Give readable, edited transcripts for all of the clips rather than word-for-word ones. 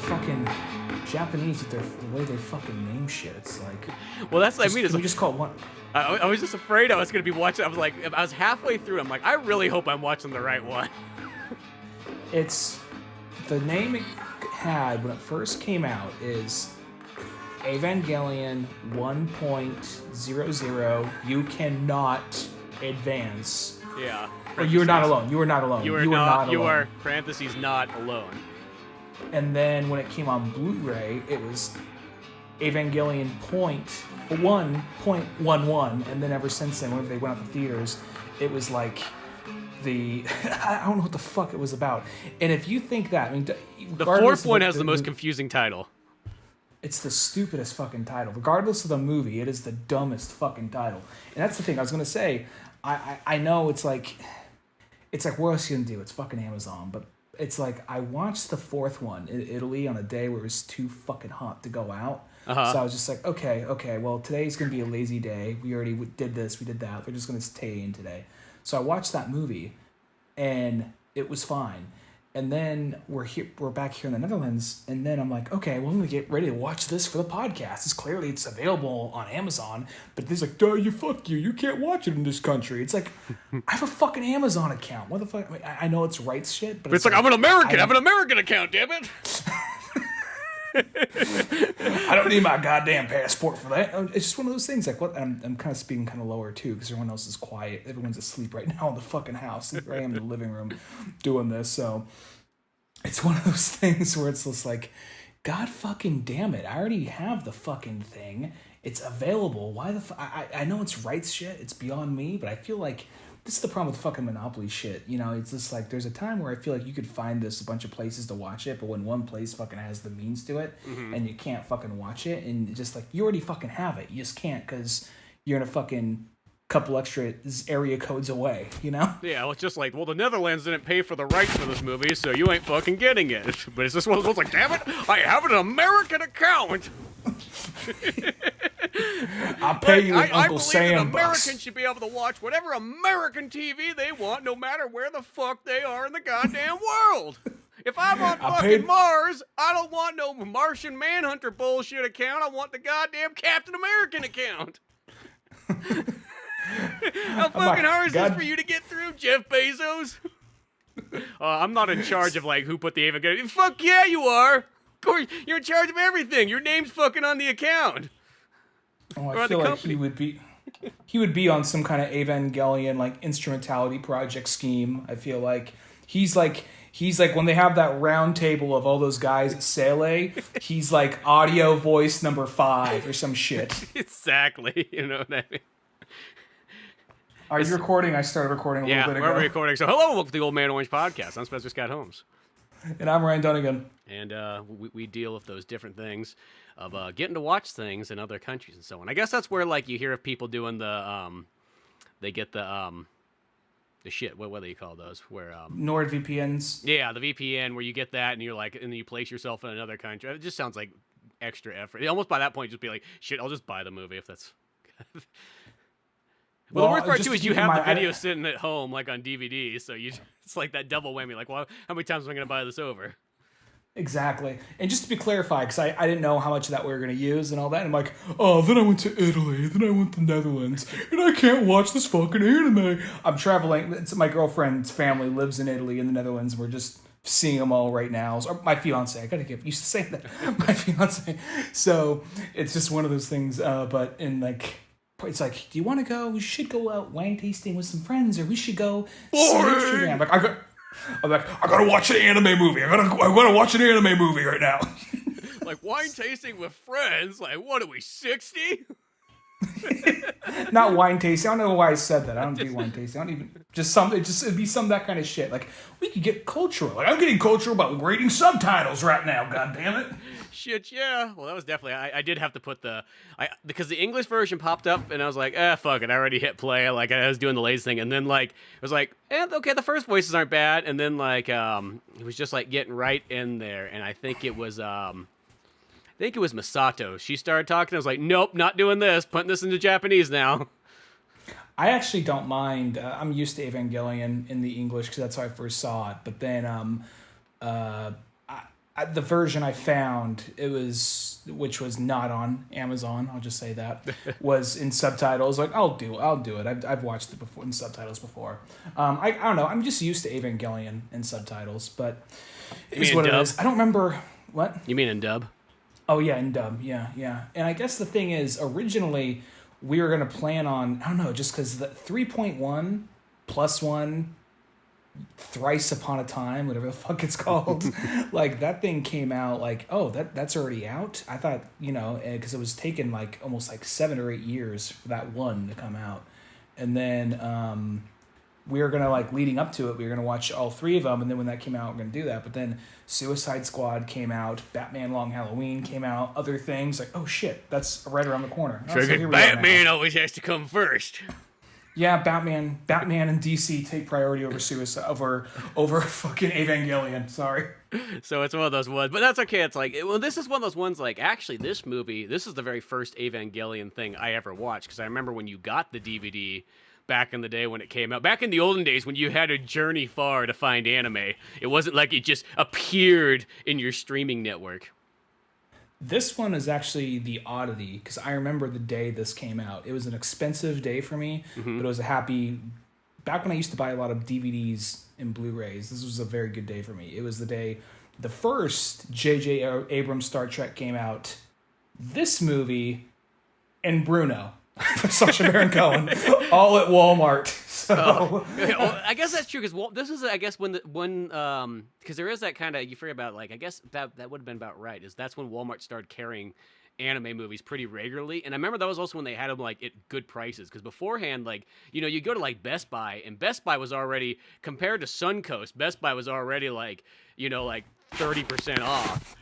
fucking Japanese with the way they fucking name shit. It's like, well, that's what I mean. Can we just call it one? I was just afraid I was gonna be watching. I was halfway through. I'm like, I really hope I'm watching the right one. It's the name it had when it first came out is Evangelion 1.00. You cannot advance. Yeah. Or you are not alone. You are not alone. You are not. You are parentheses not alone. And then when it came on Blu-ray, it was Evangelion 1.11, and then ever since then, whenever they went out to theaters, it was like I don't know what the fuck it was about. And if you think that, I mean, the fourth one has the most confusing title. It's the stupidest fucking title. Regardless of the movie, it is the dumbest fucking title. And that's the thing I was gonna say. I know it's like what else you gonna do? It's fucking Amazon, but it's like I watched the fourth one in Italy on a day where it was too fucking hot to go out. Uh-huh. So I was just like, okay, well, today's going to be a lazy day. We already did this, we did that. We're just going to stay in today. So I watched that movie, and it was fine. And then we're back here in the Netherlands, and then I'm like, okay, well, I'm going to get ready to watch this for the podcast. It's available on Amazon, but there's like, you can't watch it in this country. It's like, I have a fucking Amazon account. What the fuck? I mean, I know it's rights shit, but it's like I'm an American. I have an American account, damn it. I don't need my goddamn passport for that. It's just one of those things. Like, what? I'm kind of speaking kind of lower too, because everyone else is quiet. Everyone's asleep right now in the fucking house. Here I am in the living room doing this. So it's one of those things where it's just like, God fucking damn it! I already have the fucking thing. It's available. Why the I know it's rights shit. It's beyond me, but I feel like this is the problem with fucking Monopoly shit. You know, it's just like there's a time where I feel like you could find this a bunch of places to watch it, but when one place fucking has the means to it, and you can't fucking watch it, and just like you already fucking have it, you just can't because you're in a fucking couple extra area codes away, you know? Yeah, well, it's just like, well, the Netherlands didn't pay for the rights for this movie, so you ain't fucking getting it. But it's just one of those like, damn it, I have an American account. I'll pay you with Uncle Sam bucks. Americans should be able to watch whatever American TV they want, no matter where the fuck they are in the goddamn world. If I'm on fucking Mars, I don't want no Martian Manhunter bullshit account. I want the goddamn Captain American account. How fucking hard is this for you to get through, Jeff Bezos? I'm not in charge of like who put the Evangelion. Fuck yeah, you are. Of course, you're in charge of everything. Your name's fucking on the account. Oh, I feel like he would be on some kind of Evangelion like instrumentality project scheme. I feel like he's like when they have that round table of all those guys at Sele, he's like audio voice number 5 or some shit. Exactly. You know what I mean? Are you recording? I started recording a little bit ago. Yeah, we're recording. So hello, welcome to the OMO Podcast. I'm Spencer Scott Holmes. And I'm Ryan Dunnigan. And we deal with those different things of getting to watch things in other countries and so on. I guess that's where like you hear of people doing they get the shit. What do you call those? Where NordVPNs. Yeah, the VPN where you get that and you're like, and then you place yourself in another country. It just sounds like extra effort. Almost by that point, just be like, shit, I'll just buy the movie if that's. Well, the worst part too is you have the video sitting at home like on DVD, so it's like that double whammy. Like, well, how many times am I going to buy this over? Exactly. And just to be clarified, because I didn't know how much of that we were going to use and all that, and I'm like, oh, then I went to Italy, then I went to the Netherlands, and I can't watch this fucking anime. I'm traveling. My girlfriend's family lives in Italy and the Netherlands. We're just seeing them all right now. Or my fiance. I got to get used to saying that. My fiance. So it's just one of those things. But in like, it's like, do you want to go? We should go out wine tasting with some friends, or we should go see Amsterdam. Like, I'm like, I gotta watch an anime movie. I gotta watch an anime movie right now. Like wine tasting with friends? Like, what are we, 60? Not wine tasting. I don't know why I said that. I don't do wine tasting. I don't even it'd be some that kind of shit. Like we could get cultural. Like I'm getting cultural about reading subtitles right now. God damn it. Shit, yeah. Well, that was definitely. I did have to put because the English version popped up, and I was like, fuck it. I already hit play. Like I was doing the lazy thing, and then like it was like, okay, the first voices aren't bad, and then like it was just like getting right in there, and I think it was Masato. She started talking. I was like, nope, not doing this. Putting this into Japanese now. I actually don't mind. I'm used to Evangelion in the English because that's how I first saw it. But then the version I found, which was not on Amazon, I'll just say that, was in subtitles. Like, I'll do it. I've watched it before in subtitles before. I don't know. I'm just used to Evangelion in subtitles, but it's what it is. I don't remember what you mean in dub. Oh yeah, in dub. Yeah. And I guess the thing is, originally we were gonna plan on, I don't know, just because the 3.1 plus 1. Thrice Upon a Time, whatever the fuck it's called, like that thing came out like, oh, that's already out. I thought, because it was taken like almost like 7 or 8 years for that one to come out, and then we were gonna, like, leading up to it, we were gonna watch all 3 of them, and then when that came out, we're gonna do that. But then Suicide Squad came out, Batman Long Halloween came out, other things like, oh shit, that's right around the corner. So Batman always has to come first. Yeah, Batman and DC take priority over over fucking Evangelion. Sorry. So it's one of those ones, but that's okay. It's like, well, this is one of those ones. Like, actually, this is the very first Evangelion thing I ever watched, because I remember when you got the DVD back in the day when it came out. Back in the olden days when you had to journey far to find anime, it wasn't like it just appeared in your streaming network. This one is actually the oddity, because I remember the day this came out. It was an expensive day for me, but it was a happy... Back when I used to buy a lot of DVDs and Blu-rays, this was a very good day for me. It was the day the first J.J. Abrams Star Trek came out, this movie, and Bruno for Sacha Baron Cohen, all at Walmart. So I guess that's true, because this is, I guess, when because there is that kind of, you figure about, like, I guess that would have been about right, is that's when Walmart started carrying anime movies pretty regularly. And I remember that was also when they had them, like, at good prices, because beforehand, like, you go to, like, Best Buy, and Best Buy was already, compared to Suncoast, Best Buy was already like 30% off,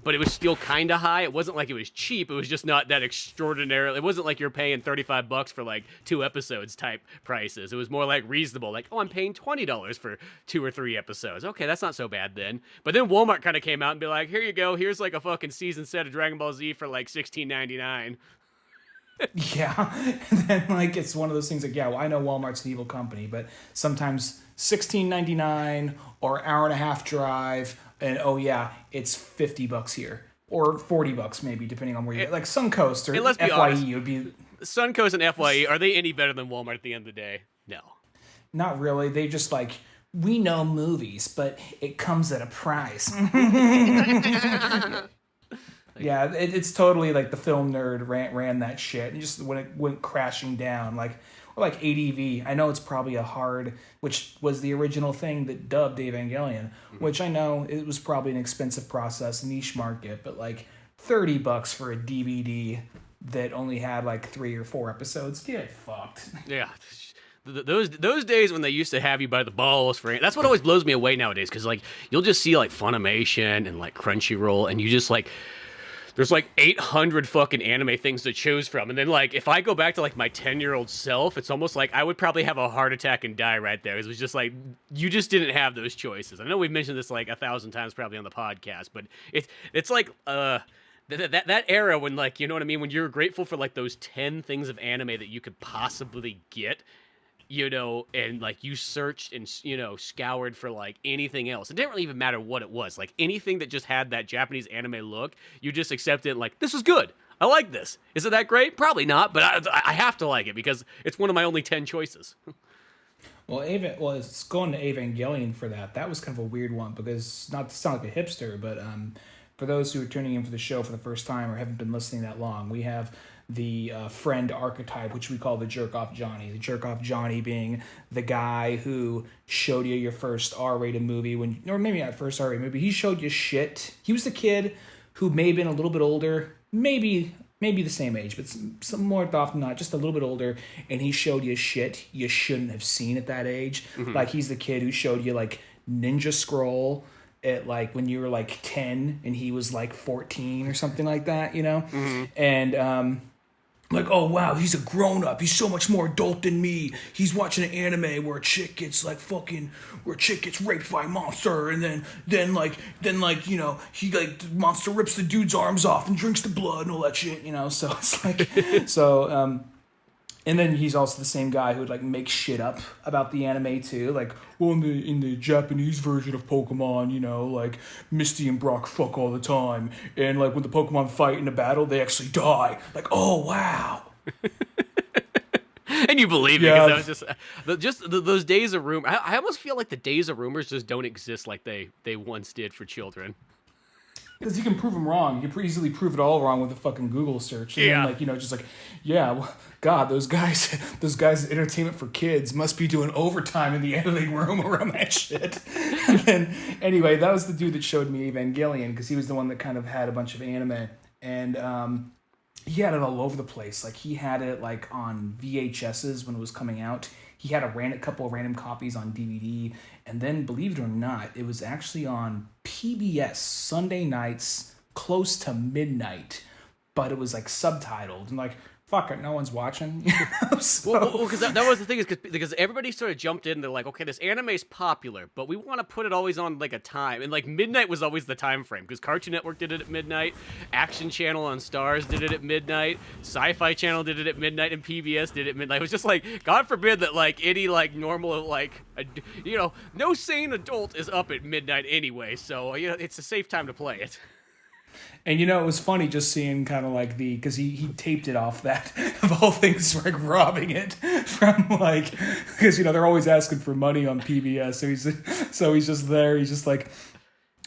but it was still kind of high. It wasn't like it was cheap. It was just not that extraordinary. It wasn't like you're paying $35 for like 2 episodes type prices. It was more like reasonable. Like, oh, I'm paying $20 for 2 or 3 episodes. Okay, that's not so bad then. But then Walmart kind of came out and be like, here you go. Here's like a fucking season set of Dragon Ball Z for like $16.99. Yeah, and then, like, it's one of those things like, yeah, well, I know Walmart's an evil company, but sometimes $16.99 or hour and a half drive, and oh yeah, it's $50 here or $40 maybe, depending on where you're like Suncoast or FYE would be. Suncoast and FYE, are they any better than Walmart at the end of the day? No, not really. They just like, we know movies, but it comes at a price. Yeah, it's totally like the film nerd ran that shit, and just when it went crashing down, like, or like ADV. I know it's probably which was the original thing that dubbed Evangelion, which I know it was probably an expensive process, niche market, but like $30 for a DVD that only had like 3 or 4 episodes, get fucked. Yeah. Those days when they used to have you by the balls for it, that's what always blows me away nowadays, because like you'll just see like Funimation and like Crunchyroll, and you just like, there's like 800 fucking anime things to choose from. And then like, if I go back to like my 10-year-old self, it's almost like I would probably have a heart attack and die right there. It was just like, you just didn't have those choices. I know we've mentioned this like 1,000 times probably on the podcast, but it's like, that era when, like, you know what I mean? When you're grateful for like those 10 things of anime that you could possibly get, and like you searched and, scoured for like anything else. It didn't really even matter what it was. Like anything that just had that Japanese anime look, you just accepted like, this is good. I like this. Is it that great? Probably not, but I have to like it because it's one of my only 10 choices. Well, it's going to Evangelion for that. That was kind of a weird one because, not to sound like a hipster, but for those who are tuning in for the show for the first time or haven't been listening that long, we have the friend archetype, which we call the jerk-off Johnny. The jerk-off Johnny being the guy who showed you your first R-rated movie, or maybe not first R-rated movie, he showed you shit. He was the kid who may have been a little bit older, maybe the same age, but some more often not, just a little bit older, and he showed you shit you shouldn't have seen at that age. Mm-hmm. Like, he's the kid who showed you, like, Ninja Scroll at, like, when you were, like, 10, and he was, like, 14 or something like that, Mm-hmm. And, like, oh, wow, he's a grown-up. He's so much more adult than me. He's watching an anime where a chick gets, like, raped by a monster, and then he, like, the monster rips the dude's arms off and drinks the blood and all that shit, So it's like, And then he's also the same guy who would like make shit up about the anime too. Like, well, in the Japanese version of Pokemon, you know, like Misty and Brock fuck all the time, and like when the Pokemon fight in a battle, they actually die. Like, oh wow. And you believe it because that was just those days of rumor. I almost feel like the days of rumors just don't exist like they once did for children. Because you can prove them wrong. You can easily prove it all wrong with a fucking Google search. And then, like, you know, just like, yeah, well, God, those guys at Entertainment for Kids must be doing overtime in the editing room around that shit. And then, anyway, that was the dude that showed me Evangelion, because he was the one that kind of had a bunch of anime. And he had it all over the place. Like, he had it, like, on VHSs when it was coming out. He had a couple of random copies on DVD. And then, believe it or not, it was actually on PBS Sunday nights close to midnight. But it was, like, subtitled. And, like, fuck it, no one's watching. You know? So, well, because that was the thing, is because everybody sort of jumped in. They're like, okay, this anime's popular, but we want to put it always on like a time, and like midnight was always the time frame, because Cartoon Network did it at midnight, Action Channel on Stars did it at midnight, Sci-Fi Channel did it at midnight, and PBS did it at midnight. It was just like, God forbid that like any like normal like you know, no sane adult is up at midnight anyway, so you know it's a safe time to play it. And, you know, it was funny just seeing kind of like because he taped it off that, of all things, like robbing it from like, because, you know, they're always asking for money on PBS. So he's just there. He's just like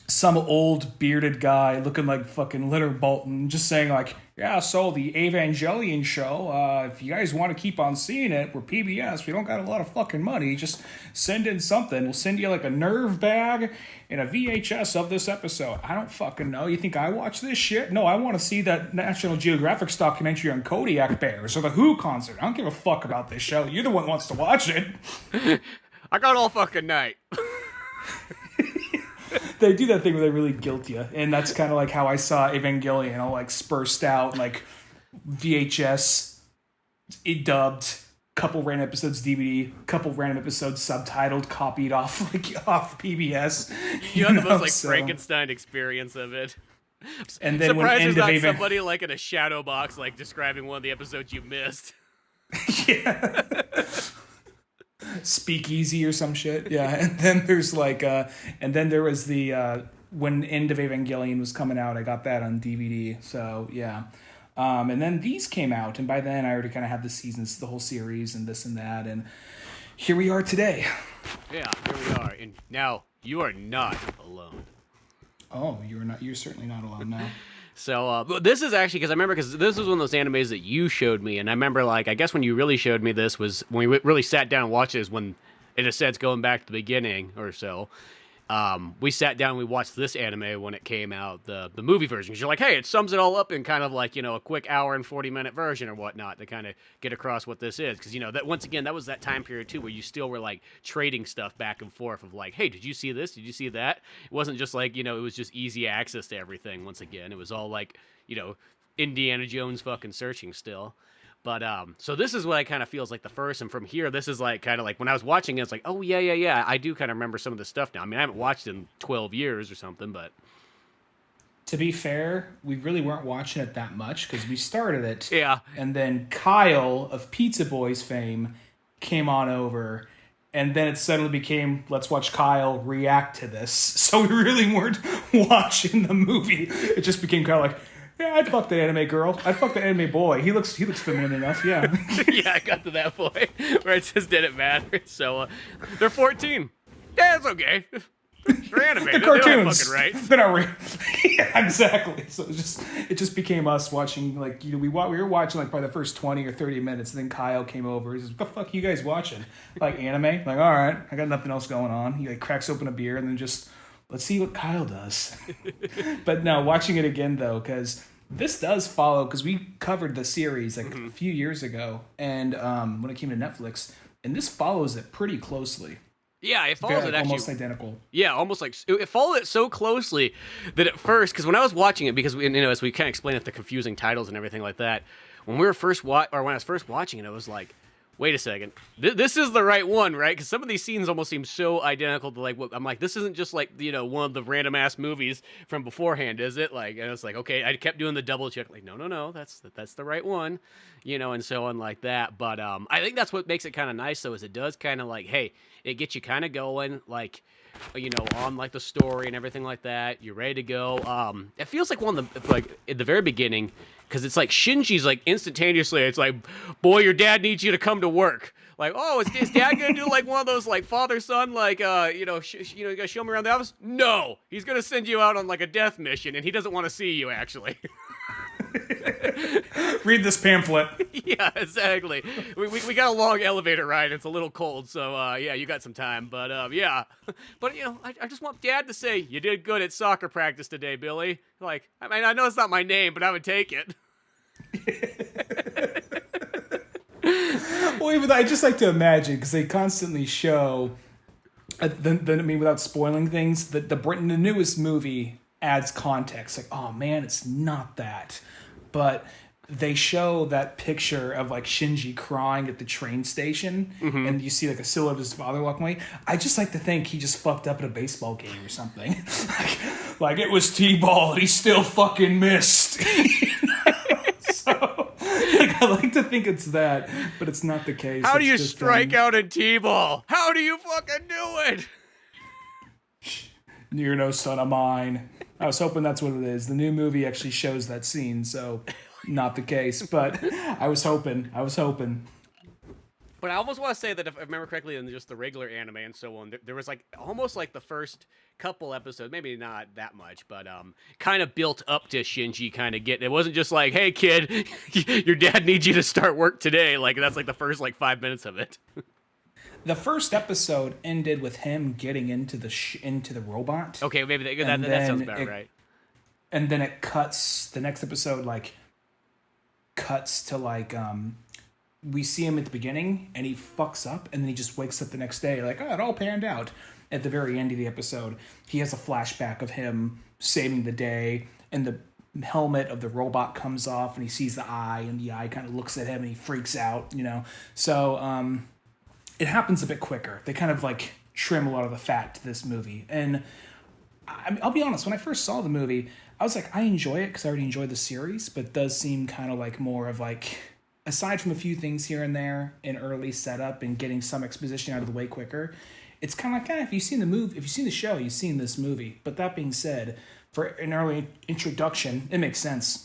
some old bearded guy looking like fucking Leonard Bolton, just saying like, yeah, so the Evangelion show, if you guys want to keep on seeing it, we're PBS, we don't got a lot of fucking money, just send in something. We'll send you like a nerve bag and a VHS of this episode. I don't fucking know. You think I watch this shit? No, I want to see that National Geographic's documentary on Kodiak Bears or the Who concert. I don't give a fuck about this show. You're the one who wants to watch it. I got all fucking night. They do that thing where they really guilt you, and that's kind of like how I saw Evangelion, all like spursed out, like VHS, dubbed, couple random episodes DVD, couple random episodes subtitled, copied off PBS. You had the most like Frankenstein experience of it. And then surprised there's not somebody like in a shadow box like describing one of the episodes you missed. Yeah. Speakeasy or some shit. Yeah. And then there's like and then there was the when End of Evangelion was coming out, I got that on DVD. So yeah. And then these came out, and by then I already kind of had the seasons, the whole series and this and that, and here we are today. Yeah, here we are. And now you are not alone. Oh, you're certainly not alone now. So this is actually, because I remember, because this was one of those animes that you showed me, and I remember, like, I guess when you really showed me this was when we really sat down and watched this, when, in a sense, going back to the beginning or so, we sat down and we watched this anime when it came out, the movie version, because you're like, hey, it sums it all up in kind of like, you know, a quick hour and 40-minute version or whatnot to kind of get across what this is, because, you know, that once again, that was that time period too where you still were like trading stuff back and forth of like, hey, did you see this, did you see that? It wasn't just like, you know, it was just easy access to everything. Once again, it was all like, you know, Indiana Jones fucking searching still. But so this is what I kind of feels like the first, and from here, this is like kind of like when I was watching it, it's like, oh yeah, I do kind of remember some of this stuff now. I mean, I haven't watched it in 12 years or something, but to be fair, we really weren't watching it that much because we started it. Yeah. And then Kyle of Pizza Boys fame came on over, and then it suddenly became, let's watch Kyle react to this. So we really weren't watching the movie. It just became kind of like, yeah, I'd fuck the anime girl. I'd fuck the anime boy. He looks feminine enough, yeah. Yeah, I got to that point where it just didn't matter. So they're 14. Yeah, it's okay. They're animated. The cartoons. They're fucking right. They're not real. Yeah, exactly. So it just became us watching, like, you know, we were watching like probably the first 20 or 30 minutes, and then Kyle came over. He says, what the fuck are you guys watching? Like anime? Like, all right, I got nothing else going on. He like cracks open a beer and then just, let's see what Kyle does. But no, watching it again though, because this does follow, because we covered the series like a few years ago, and when it came to Netflix, and this follows it pretty closely. Yeah, it follows it actually almost identical. Yeah, almost like it followed it so closely that at first, because when I was watching it, because we, you know, as we kind of explained it, the confusing titles and everything like that, when I was first watching it, I was like, wait a second, this is the right one, right? Because some of these scenes almost seem so identical to like what I'm like. This isn't just like one of the random ass movies from beforehand, is it? Like, and it's like, okay, I kept doing the double check, like, no, that's the right one, and so on like that. But I think that's what makes it kind of nice, though, is it does kind of like, hey, it gets you kind of going, like, on like the story and everything like that. You're ready to go. It feels like one of the like at the very beginning. Because it's like Shinji's like instantaneously, it's like, boy, your dad needs you to come to work. Like, oh, is dad gonna do like one of those like father son like you gonna show me around the office? No, he's gonna send you out on like a death mission, and he doesn't want to see you actually. Read this pamphlet. Yeah, exactly. We got a long elevator ride. It's a little cold, so yeah, you got some time. But yeah, but I just want Dad to say you did good at soccer practice today, Billy. Like, I mean, I know it's not my name, but I would take it. Well, even I just like to imagine, because they constantly show, without spoiling things, the newest movie adds context. Like, oh man, it's not that, but they show that picture of like Shinji crying at the train station, and you see like a silhouette of his father walking away. I just like to think he just fucked up at a baseball game or something. like it was T-ball and he still fucking missed. So I like to think it's that, but it's not the case. How do you strike out in T-ball? How do you fucking do it? You're no son of mine. I was hoping that's what it is. The new movie actually shows that scene, so not the case. But I was hoping. But I almost want to say that if I remember correctly, in just the regular anime and so on, there was like almost like the first couple episodes, maybe not that much, but kind of built up to Shinji kind of getting. It wasn't just like, hey kid, your dad needs you to start work today. Like that's like the first like 5 minutes of it. The first episode ended with him getting into the robot. Okay, maybe that sounds about right. And then it cuts. The next episode cuts to like we see him at the beginning and he fucks up, and then he just wakes up the next day like, oh, it all panned out. At the very end of the episode, he has a flashback of him saving the day, and the helmet of the robot comes off, and he sees the eye, and the eye kind of looks at him, and he freaks out. So it happens a bit quicker. They kind of like trim a lot of the fat to this movie. And I'll be honest, when I first saw the movie, I was like, I enjoy it because I already enjoyed the series, but it does seem kind of like more of like, aside from a few things here and there in early setup and getting some exposition out of the way quicker, it's kind of like, if you've seen the show, you've seen this movie. But that being said, for an early introduction, it makes sense,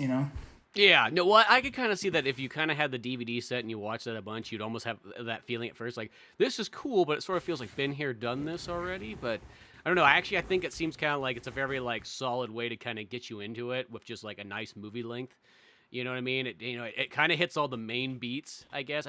Yeah, no, well, I could kind of see that if you kind of had the DVD set and you watched that a bunch, you'd almost have that feeling at first, like, this is cool, but it sort of feels like been here, done this already, but I don't know, I think it seems kind of like it's a very, like, solid way to kind of get you into it with just, like, a nice movie length. You know what I mean? It kind of hits all the main beats, I guess.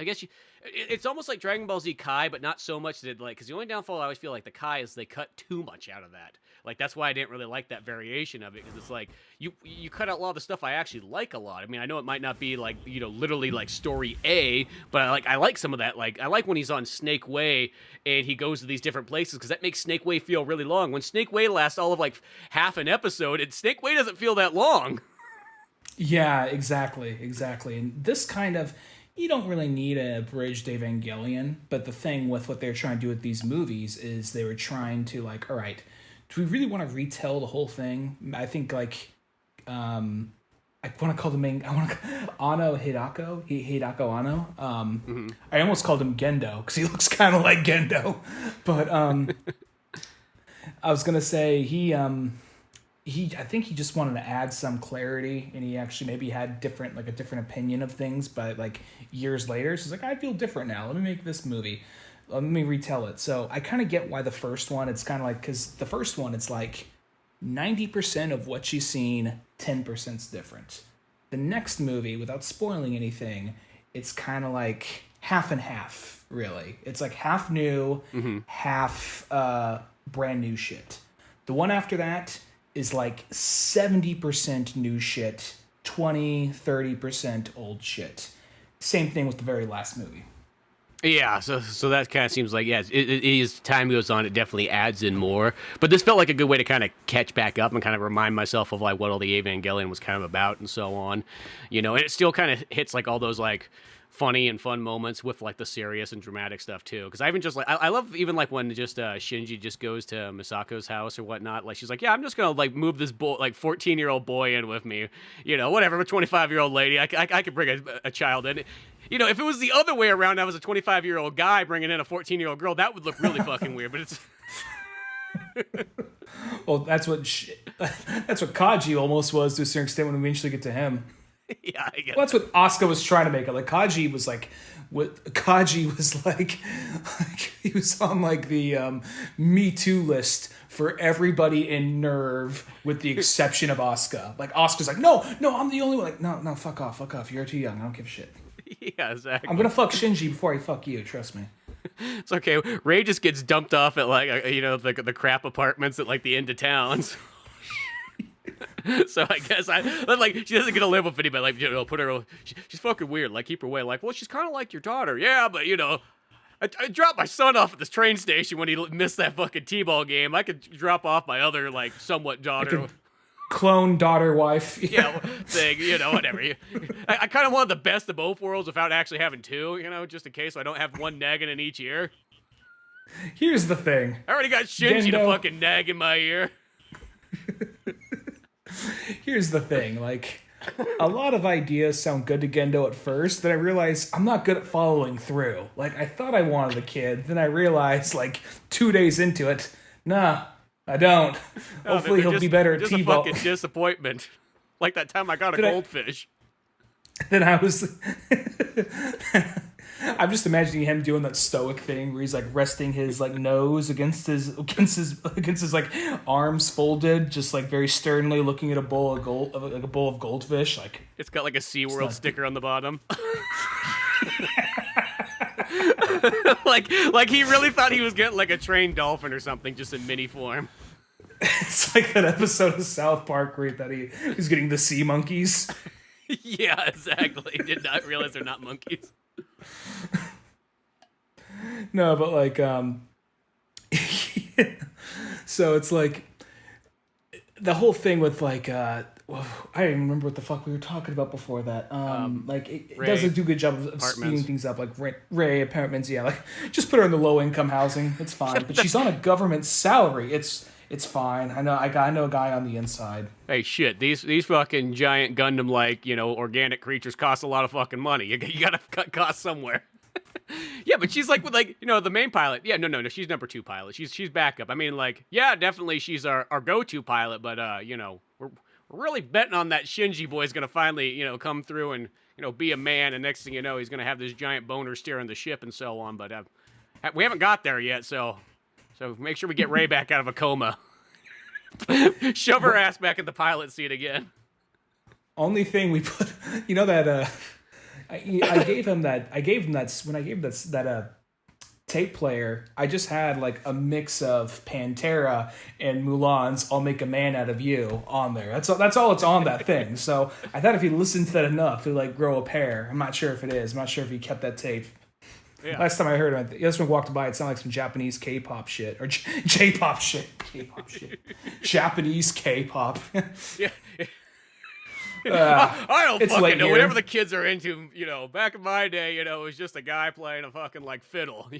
It's almost like Dragon Ball Z Kai, but not so much that, like, because the only downfall I always feel like the Kai is they cut too much out of that. Like, that's why I didn't really like that variation of it, because it's like, you cut out a lot of the stuff I actually like a lot. I mean, I know it might not be, like, literally, like, story A, but I like some of that. Like, I like when he's on Snake Way, and he goes to these different places, because that makes Snake Way feel really long. When Snake Way lasts all of, like, half an episode, Snake Way doesn't feel that long. Yeah, exactly. And this kind of, you don't really need a abridged Evangelion, but the thing with what they're trying to do with these movies is they were trying to, like, all right, do we really want to retell the whole thing? I think, like, I want to call Ano Hidako Ano. I almost called him Gendo, because he looks kind of like Gendo. But I was going to say, I think he just wanted to add some clarity, and he actually maybe had a different opinion of things, but like years later, so he's like, I feel different now. Let me make this movie. Let me retell it. So I kind of get why the first one, it's kind of like, because the first one, it's like 90% of what you've seen, 10% is different. The next movie, without spoiling anything, it's kind of like half and half, really. It's like half new, half brand new shit. The one after that is like 70% new shit, 20-30% old shit. Same thing with the very last movie. Yeah, so that kind of seems like, yeah, as time goes on, it definitely adds in more. But this felt like a good way to kind of catch back up and kind of remind myself of like what all the Evangelion was kind of about and so on. And it still kind of hits like all those like funny and fun moments with like the serious and dramatic stuff too. Because I even just like I love even like when just Shinji just goes to Misako's house or whatnot. Like she's like, yeah, I'm just gonna like move this boy, like 14-year-old boy in with me. Whatever. I'm a 25-year-old lady. I could bring a child in. If it was the other way around, I was a 25-year-old guy bringing in a 14-year-old girl. That would look really fucking weird. But it's well, that's what Kaji almost was to a certain extent when we eventually get to him. Yeah, I guess. Well, that's what Asuka was trying to make it. Like Kaji was like, he was on like the Me Too list for everybody in Nerve, with the exception of Asuka. Like Asuka's like, no, I'm the only one. Like, no, fuck off. You're too young. I don't give a shit. Yeah, exactly. I'm gonna fuck Shinji before I fuck you. Trust me. It's okay. Ray just gets dumped off at like the crap apartments at like the end of towns. So I guess she doesn't get to live with anybody. Like put her. She's fucking weird. Like keep her away. Like, well, she's kind of like your daughter. Yeah, but I dropped my son off at this train station when he missed that fucking t-ball game. I could drop off my other like somewhat daughter. Clone daughter wife. Yeah, thing, whatever. I kind of want the best of both worlds without actually having two, just in case so I don't have one nagging in each ear. Here's the thing. I already got Shinji to fucking nag in my ear. Here's the thing, like, a lot of ideas sound good to Gendo at first, then I realized I'm not good at following through. Like, I thought I wanted a kid, then I realized, like, 2 days into it, nah, I don't. Hopefully he'll be better at T-ball. Just a fucking disappointment. Like that time I got a goldfish. Then I was... I'm just imagining him doing that stoic thing where he's like resting his like nose against his like arms folded, just like very sternly looking at a bowl of goldfish. Like it's got like a SeaWorld sticker on the bottom. like he really thought he was getting like a trained dolphin or something, just in mini form. It's like that episode of South Park where he thought he was getting the sea monkeys. Yeah, exactly. Did not realize they're not monkeys. No, but like so it's like the whole thing with like I don't even remember what the fuck we were talking about before that. Like it does a good job of speeding things up. Like Ray apartments, yeah. Like just put her in the low income housing. It's fine. But she's on a government salary. It's fine. I know a guy on the inside. Hey, shit! These fucking giant Gundam like organic creatures cost a lot of fucking money. You gotta cut costs somewhere. Yeah, but she's like with like the main pilot. Yeah, no, she's number 2 pilot. She's backup. I mean, like, yeah, definitely she's our go-to pilot. But we're really betting on that Shinji boy's gonna finally come through and be a man. And next thing you know, he's gonna have this giant boner steering the ship and so on. But we haven't got there yet, so make sure we get Ray back out of a coma. Shove her ass back in the pilot seat again. Only thing we put, that I gave him that when I gave that tape player, I just had like a mix of Pantera and Mulan's "I'll Make a Man Out of You" on there. That's all it's on that thing. So I thought if you listened to that enough, it would like grow a pair. I'm not sure if it is. I'm not sure if he kept that tape. Yeah. Last time I heard him, this one walked by, it sounded like some Japanese K-pop shit. Or J-pop shit. K-pop shit. Japanese K-pop. Yeah. I don't fucking know. Here. Whatever the kids are into, back in my day, it was just a guy playing a fucking, like, fiddle,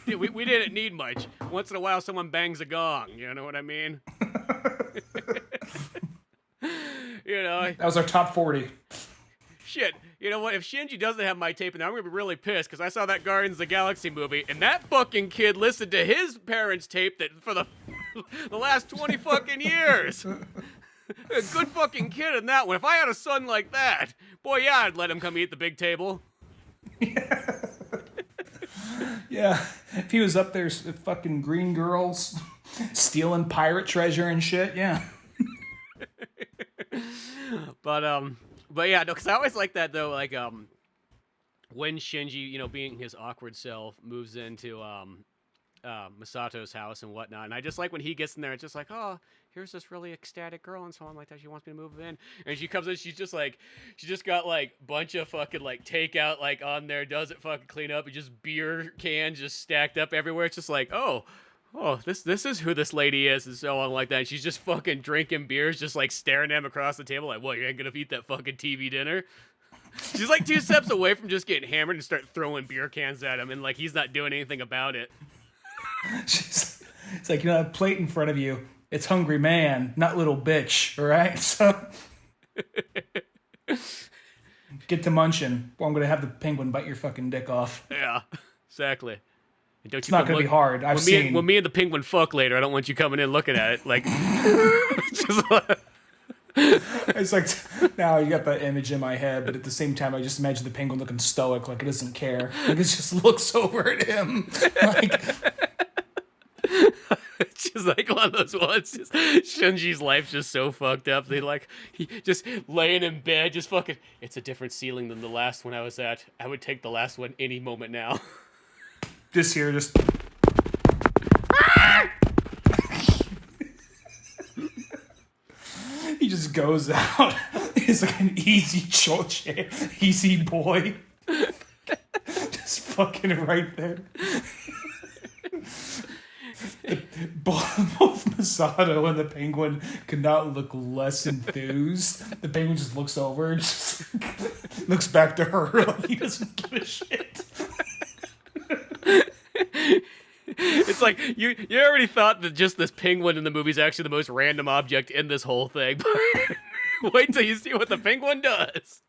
we didn't need much. Once in a while, someone bangs a gong, you know what I mean? That was our top 40. Shit, you know what? If Shinji doesn't have my tape in there, I'm gonna be really pissed because I saw that Guardians of the Galaxy movie, and that fucking kid listened to his parents' tape that for the last 20 fucking years. A good fucking kid in that one. If I had a son like that, boy, yeah, I'd let him come eat the big table. Yeah, if he was up there, fucking green girls stealing pirate treasure and shit, yeah. But yeah, no, because I always like that though. Like, when Shinji, being his awkward self, moves into Misato's house and whatnot, and I just like when he gets in there, it's just like, oh, here's this really ecstatic girl and so on like that. She wants me to move in, and she comes in. She's just got like bunch of fucking like takeout like on there. Doesn't fucking clean up, and just beer cans just stacked up everywhere. It's just like, oh, this is who this lady is, and so on like that. And she's just fucking drinking beers, just like staring at him across the table, like, what, you ain't gonna eat that fucking TV dinner? She's like 2 steps away from just getting hammered and start throwing beer cans at him, and like he's not doing anything about it. It's like, that plate in front of you, it's hungry man, not little bitch, all right? So get to munching, or I'm going to have the penguin bite your fucking dick off. Yeah, exactly. And It's not going to be hard. When me and the penguin fuck later, I don't want you coming in looking at it. Like, just like... It's like, now you got that image in my head, but at the same time, I just imagine the penguin looking stoic, like it doesn't care. Like it just looks over at him. Like... It's just like one of those ones. Just, Shinji's life's just so fucked up. He just laying in bed, just fucking. It's a different ceiling than the last one I was at. I would take the last one any moment now. Just here, just. He just goes out. He's like an easy chair, easy boy. Just fucking right there. Both Masato and the penguin could not look less enthused. The penguin just looks over and just looks back to her like he doesn't give a shit. It's like you already thought that just this penguin in the movie is actually the most random object in this whole thing. Wait till you see what the penguin does.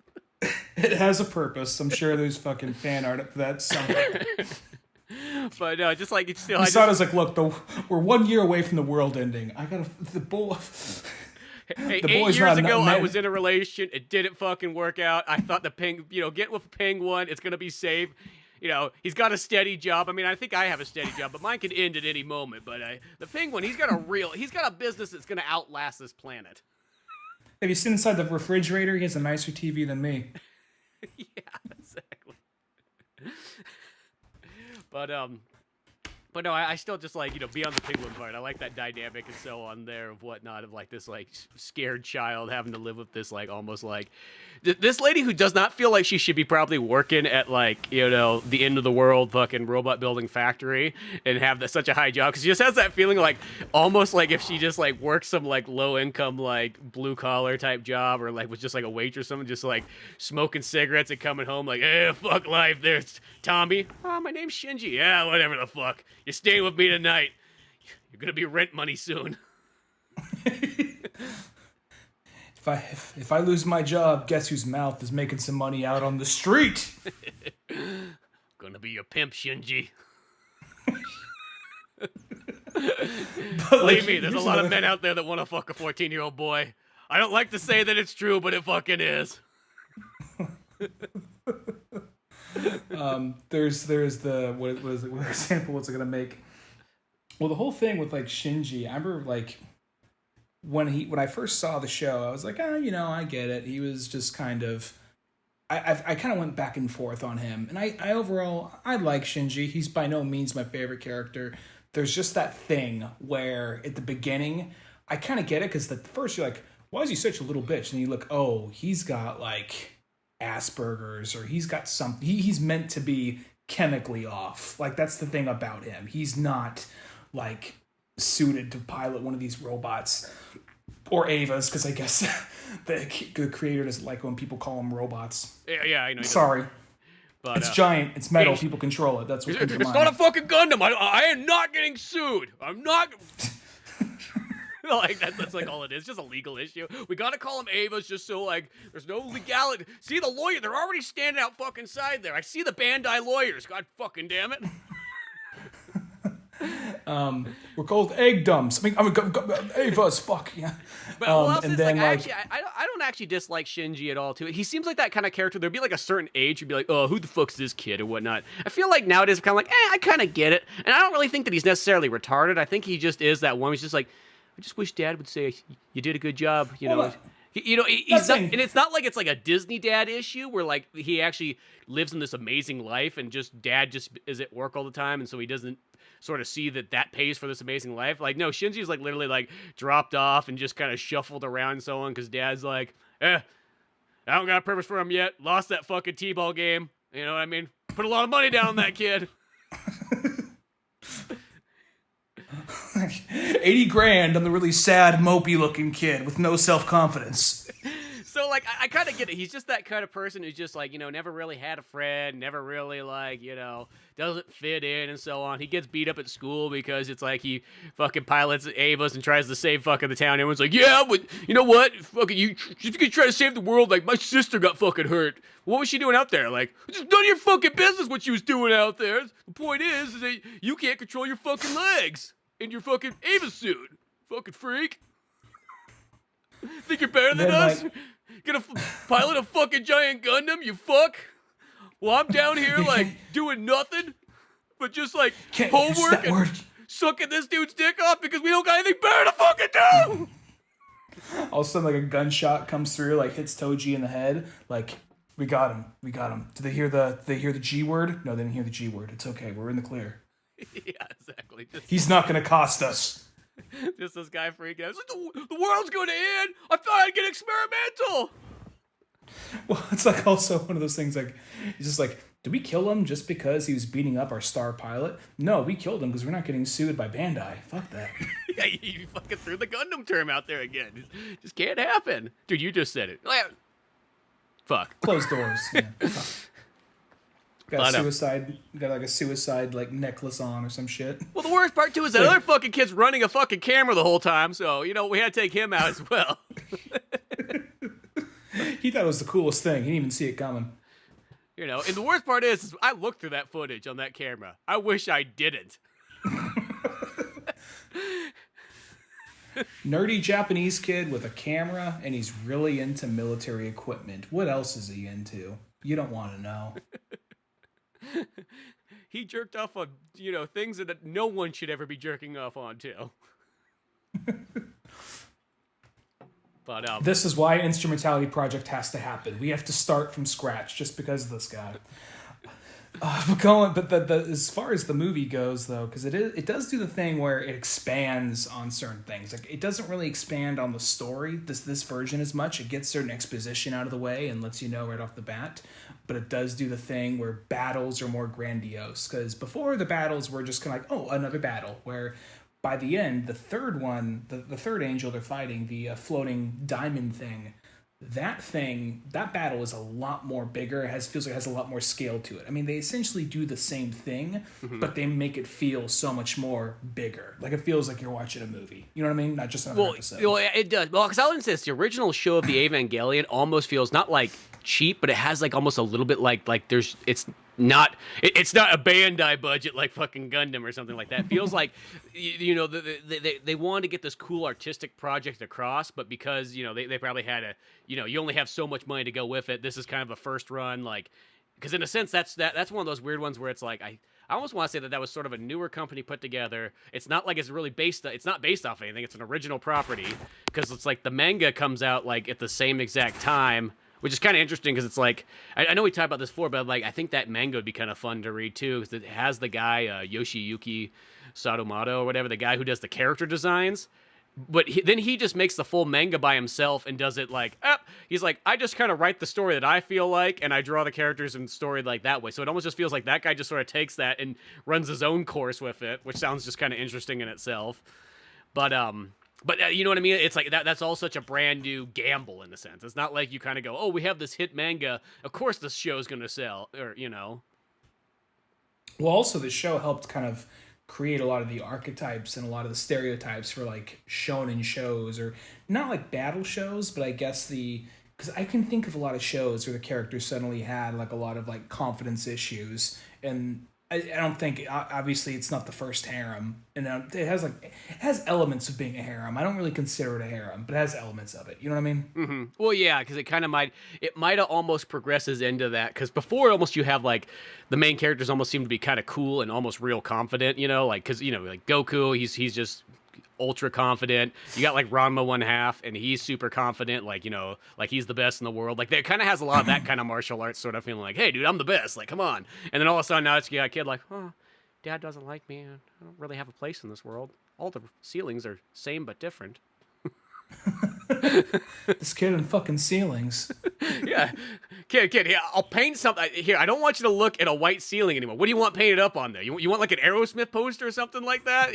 It has a purpose. I'm sure there's fucking fan art of that somewhere. But no, just like it's still. Masato's like, look, we're 1 year away from the world ending. I gotta the boy. Hey, 8 years ago, I was in a relation. It didn't fucking work out. I thought getting with a penguin, it's gonna be safe. He's got a steady job. I mean, I think I have a steady job, but mine could end at any moment. But the penguin, he's got a business that's gonna outlast this planet. Have you seen inside the refrigerator? He has a nicer TV than me. Yeah, exactly. But no, I still just like, beyond the penguin part, I like that dynamic and so on there of whatnot of like this like scared child having to live with this like almost like this lady who does not feel like she should be probably working at like, the end of the world fucking robot building factory and have such a high job. Cause she just has that feeling like almost like if she just like works some like low income, like blue collar type job or like was just like a waitress or something, just like smoking cigarettes and coming home like, hey, fuck life. There's Tommy. Oh, my name's Shinji. Yeah, whatever the fuck. You're staying with me tonight. You're gonna be rent money soon. If I lose my job, guess whose mouth is making some money out on the street? Gonna be your pimp, Shinji. Believe me, there's a lot of men out there that want to fuck a 14-year-old boy. I don't like to say that it's true, but it fucking is. There's the what example what's it gonna make? Well, the whole thing with like Shinji, I remember like when I first saw the show, I was like, I get it. He was just kind of I kind of went back and forth on him, and I overall I like Shinji. He's by no means my favorite character. There's just that thing where at the beginning I kind of get it because at first you're like, why is he such a little bitch? And you look, oh, he's got like Asperger's or he's got something. He's meant to be chemically off. Like that's the thing about him. He's not like suited to pilot one of these robots or Avas because I guess the creator doesn't like when people call them robots. Yeah, I know. Sorry. But, it's giant. It's metal. People control it. That's what comes to mind. It's not a fucking Gundam. I am not getting sued. I'm not. Like that's like all it is. Just a legal issue. We gotta call them Avas just so like there's no legality. See the lawyer? They're already standing out fucking side there. I see the Bandai lawyers. God fucking damn it. We're called egg dumps. I mean Avas. Fuck yeah. But and then like I don't actually dislike Shinji at all. Too. He seems like that kind of character. There'd be like a certain age. You'd be like, oh, who the fuck's this kid or whatnot. I feel like nowadays I'm kind of like, I kind of get it, and I don't really think that he's necessarily retarded. I think he just is that one. He's just like, I just wish Dad would say you did a good job. He's not, and it's not like it's like a Disney dad issue where like he actually lives in this amazing life and just Dad just is at work all the time, and so he doesn't sort of see that pays for this amazing life. Like no, Shinji's like literally like dropped off and just kind of shuffled around and so on because Dad's like, I don't got a purpose for him yet. Lost that fucking T-ball game. You know what I mean? Put a lot of money down on that kid. 80 grand on the really sad, mopey looking kid with no self-confidence. So like, I kind of get it. He's just that kind of person who's just like, never really had a friend, never really like, doesn't fit in and so on. He gets beat up at school because it's like he fucking pilots Avas and tries to save fucking the town. Everyone's like, yeah, but you know what? Fucking you can try to save the world. Like, my sister got fucking hurt. What was she doing out there? Like, it's none of your fucking business what she was doing out there. The point is that you can't control your fucking legs in your fucking Ava suit. Fucking freak. Think you're better than us? Gonna pilot a fucking giant Gundam, you fuck? Well, I'm down here, like, doing nothing, but just, like, homework and sucking this dude's dick off because we don't got anything better to fucking do! All of a sudden, like, a gunshot comes through, like, hits Toji in the head. Like, we got him. Did they hear the G word? No, they didn't hear the G word. It's okay. We're in the clear. Yeah, exactly. He's not gonna cost us. Just this guy freaking out. It's like, the world's gonna end! I thought I'd get experimental! Well, it's like also one of those things, like, he's just like, did we kill him just because he was beating up our star pilot? No, we killed him because we're not getting sued by Bandai. Fuck that. Yeah, you fucking threw the Gundam term out there again. Just can't happen. Dude, you just said it. Fuck. Closed doors. Yeah. Got like a suicide like necklace on or some shit. Well, the worst part too is that other fucking kid's running a fucking camera the whole time, so we had to take him out as well. He thought it was the coolest thing. He didn't even see it coming. And the worst part is I looked through that footage on that camera. I wish I didn't. Nerdy Japanese kid with a camera, and he's really into military equipment. What else is he into? You don't want to know. He jerked off on, things that no one should ever be jerking off on, too. But this is why Instrumentality Project has to happen. We have to start from scratch just because of this guy. But as far as the movie goes, though, because it does do the thing where it expands on certain things. Like, it doesn't really expand on the story, this version, as much. It gets certain exposition out of the way and lets you know right off the bat. But it does do the thing where battles are more grandiose. Because before, the battles were just kind of like, oh, another battle. Where by the end, the third one, the third angel they're fighting, the floating diamond thing, that battle is a lot more bigger. Feels like it has a lot more scale to it. I mean, they essentially do the same thing, but they make it feel so much more bigger. Like, it feels like you're watching a movie. You know what I mean? Not just another episode. Well, it does. Well, because I'll insist, the original show of the Evangelion almost feels not like cheap, but it has like almost a little bit like it's not a Bandai budget like fucking Gundam or something like that. It feels like they wanted to get this cool artistic project across, but because they probably had you only have so much money to go with it. This is kind of a first run, like, because in a sense that's one of those weird ones where it's like I almost want to say that was sort of a newer company put together. It's not like it's really it's not based off anything. It's an original property, because it's like the manga comes out like at the same exact time, which is kind of interesting because it's like, I know we talked about this before, but like I think that manga would be kind of fun to read too, because it has the guy Yoshiyuki Sadamoto or whatever, the guy who does the character designs. But then he just makes the full manga by himself and does it like, he's like, I just kind of write the story that I feel like, and I draw the characters and story like that way. So it almost just feels like that guy just sort of takes that and runs his own course with it, which sounds just kind of interesting in itself. But you know what I mean? It's like that's all such a brand new gamble in a sense. It's not like you kind of go, oh, we have this hit manga, of course this show's going to sell, or Well, also the show helped kind of create a lot of the archetypes and a lot of the stereotypes for like shonen shows, or not like battle shows, but I guess because I can think of a lot of shows where the characters suddenly had like a lot of like confidence issues, and I don't think, obviously it's not the first harem, and it has elements of being a harem. I don't really consider it a harem, but it has elements of it. You know what I mean? Mm-hmm. Well, yeah, because it might have almost progresses into that, because before almost you have like the main characters almost seem to be kind of cool and almost real confident, like, because like Goku, he's just ultra confident. You got like Ranma one half, and he's super confident, like like he's the best in the world. Like, that kind of has a lot of that kind of martial arts sort of feeling, like, hey dude, I'm the best, like, come on. And then all of a sudden now it's a kid like, oh, dad doesn't like me, I don't really have a place in this world, all the ceilings are same but different. This kid in fucking ceilings. Yeah, kid, yeah, I'll paint something here. I don't want you to look at a white ceiling anymore. What do you want painted up on there? You want like an Aerosmith poster or something like that?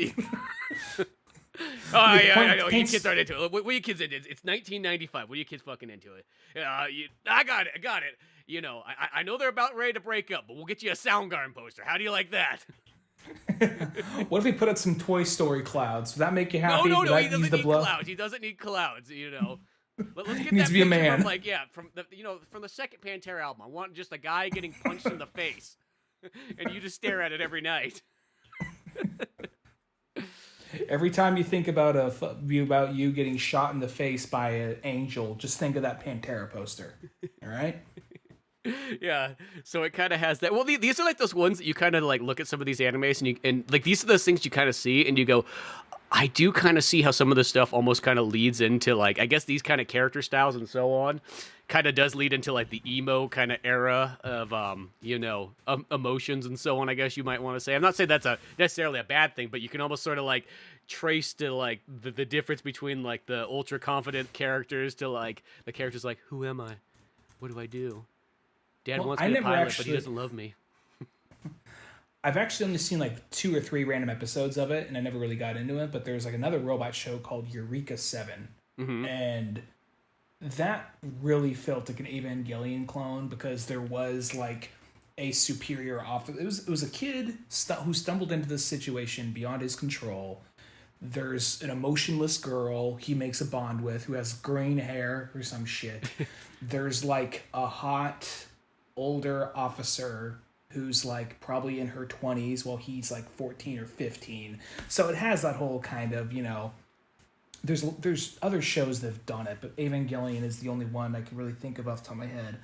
Oh, yeah, I know. You kids aren't into it. What are you kids into? It's 1995. What are you kids fucking into it? I got it. You know, I know they're about ready to break up, but we'll get you a Soundgarden poster. How do you like that? What if we put up some Toy Story clouds? Would that make you happy? No. He doesn't need clouds. He doesn't need clouds. You know. Let's get needs that to be a picture man. from from the second Pantera album. I want just a guy getting punched in the face, and you just stare at it every night. Every time you think about you getting shot in the face by an angel, just think of that Pantera poster. All right. Yeah, so it kind of has that. Well, these are like those ones that you kind of like look at some of these animes and like these are those things you kind of see and you go, I do kind of see how some of this stuff almost kind of leads into like I guess these kind of character styles and so on, kind of does lead into like the emo kind of era of emotions and so on. I guess you might want to say. I'm not saying that's necessarily a bad thing, but you can almost sort of like trace to like the difference between like the ultra confident characters to like the characters like who am I, what do I do? Dad wants me to pilot, but he doesn't love me. I've actually only seen like 2 or 3 random episodes of it, and I never really got into it. But there's like another robot show called Eureka 7, and that really felt like an Evangelion clone because there was like a superior officer. It was a kid who stumbled into this situation beyond his control. There's an emotionless girl he makes a bond with who has green hair or some shit. There's like a hot older officer who's like probably in her 20s while he's like 14 or 15. So it has that whole kind of, there's other shows that have done it, but Evangelion is the only one I can really think of off the top of my head.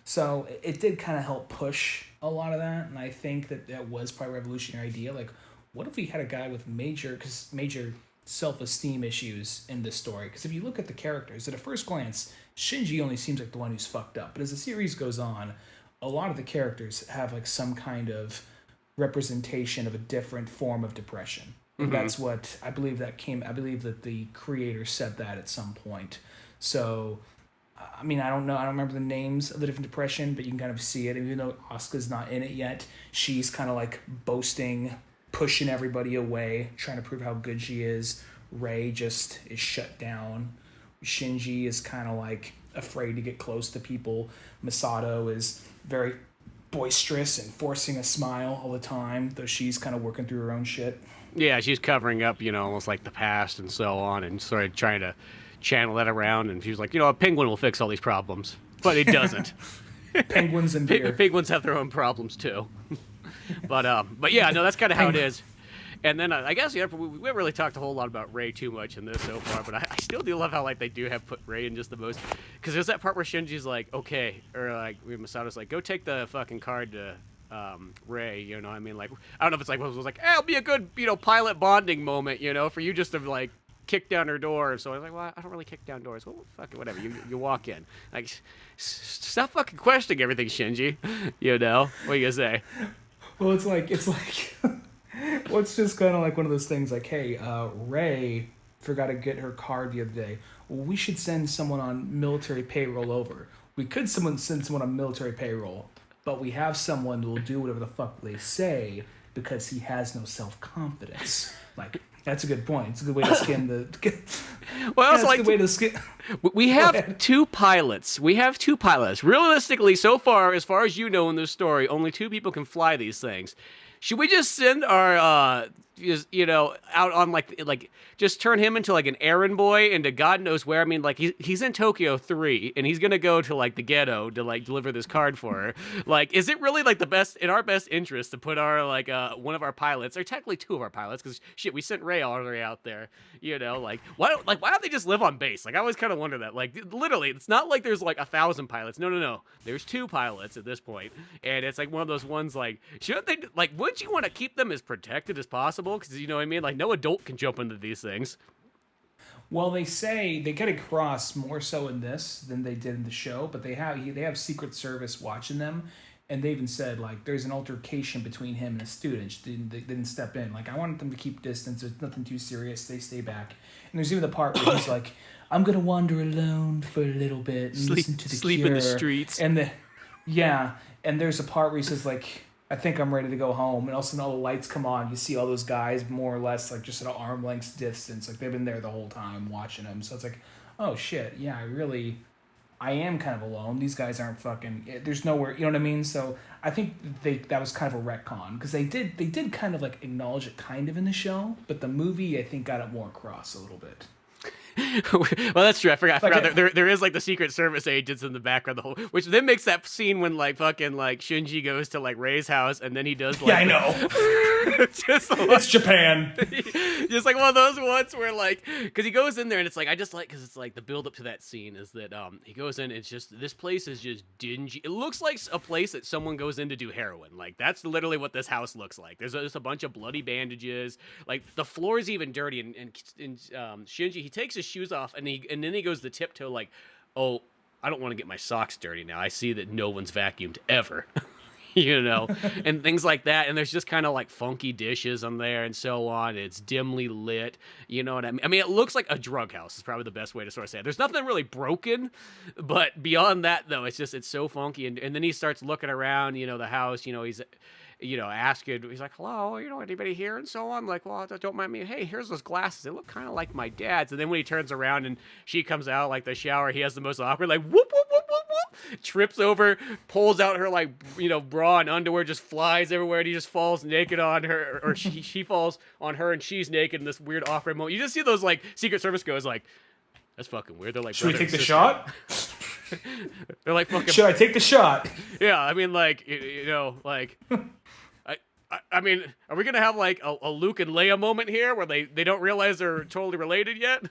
So it did kind of help push a lot of that, and I think that was probably a revolutionary idea. Like, what if we had a guy with major self-esteem issues in this story? Because if you look at the characters, at a first glance, Shinji only seems like the one who's fucked up. But as the series goes on, a lot of the characters have like some kind of representation of a different form of depression. And that's what I believe that the creator said that at some point. So, I mean, I don't know. I don't remember the names of the different depression, but you can kind of see it. Even though Asuka's not in it yet, she's kind of like boasting, pushing everybody away, trying to prove how good she is. Rei just is shut down. Shinji is kind of like afraid to get close to people. Masato is very boisterous and forcing a smile all the time, though she's kind of working through her own shit. Yeah, she's covering up, almost like the past and so on, and sort of trying to channel that around. And she's like, a penguin will fix all these problems, but it doesn't. Penguins and beer. Penguins have their own problems too. But yeah, no, that's kind of how it is. And then I guess we haven't really talked a whole lot about Rei too much in this so far, but I still do love how like they do have put Rei in just the most, because there's that part where Shinji's like, okay, or like Masato's like, go take the fucking card to Rei, I mean, like, I don't know if it's like, it was like, it'll be a good, pilot bonding moment, for you just to like kick down her door. So I was like, well, I don't really kick down doors. Well, fuck it, whatever. You walk in. Like, stop fucking questioning everything, Shinji. What are you gonna say? Well, it's like. Well, it's just kind of like one of those things like, hey, Rei forgot to get her card the other day. Well, we should send someone on military payroll over. We could send someone on military payroll, but we have someone who will do whatever the fuck they say because he has no self-confidence. Like, that's a good point. It's a good way to skin the... Well, it's like... a good way to skin... We have 2 pilots. Realistically, so far as you know in this story, only 2 people can fly these things. Should we just send our, out on like just turn him into like an errand boy into God knows where? I mean, like he's in Tokyo 3 and he's gonna go to like the ghetto to like deliver this card for her. Like, is it really like in our best interest to put our like one of our pilots, or technically 2 of our pilots, because shit, we sent Rei already out there. Like why don't they just live on base? Like I always kind of wonder that. Like literally, it's not like there's like 1,000 pilots. No. There's 2 pilots at this point, and it's like one of those ones like shouldn't they like? Wouldn't you want to keep them as protected as possible? Because you know what I mean? Like, no adult can jump into these things. Well, they say they get across more so in this than they did in the show, but they have Secret Service watching them, and they even said, like, there's an altercation between him and a student. They didn't step in. Like, I wanted them to keep distance. There's nothing too serious. They stay back. And there's even the part where he's like, I'm going to wander alone for a little bit and listen to the Sleep Cure. in the streets. And and there's a part where he says, like, I think I'm ready to go home. And all of a sudden all the lights come on. You see all those guys more or less like just at an arm length distance. Like they've been there the whole time watching them. So it's like, oh shit, yeah, I am kind of alone. These guys aren't fucking. There's nowhere. You know what I mean? So I think that was kind of a retcon because they did kind of like acknowledge it kind of in the show, but the movie I think got it more across a little bit. Well, that's true. I forgot. There is like the Secret Service agents in the background, which then makes that scene when like fucking like Shinji goes to like Rei's house and then he does like yeah, I know. It's Japan. Just like one of those ones where like because he goes in there and it's like I just like because it's like the build up to that scene is that he goes in and it's just this place is just dingy. It looks like a place that someone goes in to do heroin. Like that's literally what this house looks like. There's just a bunch of bloody bandages. Like the floor is even dirty and Shinji he takes his shoes off and then he goes to tiptoe like, oh, I don't want to get my socks dirty now. I see that no one's vacuumed ever. You know, and things like that. And there's just kind of like funky dishes on there and so on. It's dimly lit. You know what I mean? I mean, it looks like a drug house is probably the best way to sort of say it. There's nothing really broken, but beyond that though, it's so funky. And then he starts looking around, you know, the house, you know, he's, you know, asking, he's like, hello, you know, anybody here? And so on. Like, well, don't mind me. Hey, here's those glasses. They look kind of like my dad's. And then when he turns around and she comes out like the shower, he has the most awkward, like, whoop, whoop, whoop, whoop, whoop, trips over, pulls out her, like, you know, bra and underwear, just flies everywhere. And he just falls naked on her, or she falls on her and she's naked in this weird, awkward moment. You just see those, like, Secret Service goes, like, that's fucking weird. They're like, should we take the shot? They're like, fucking. Should I take the shot? Yeah, I mean, like, you know, like. I mean, are we going to have, like, a Luke and Leia moment here where they don't realize they're totally related yet?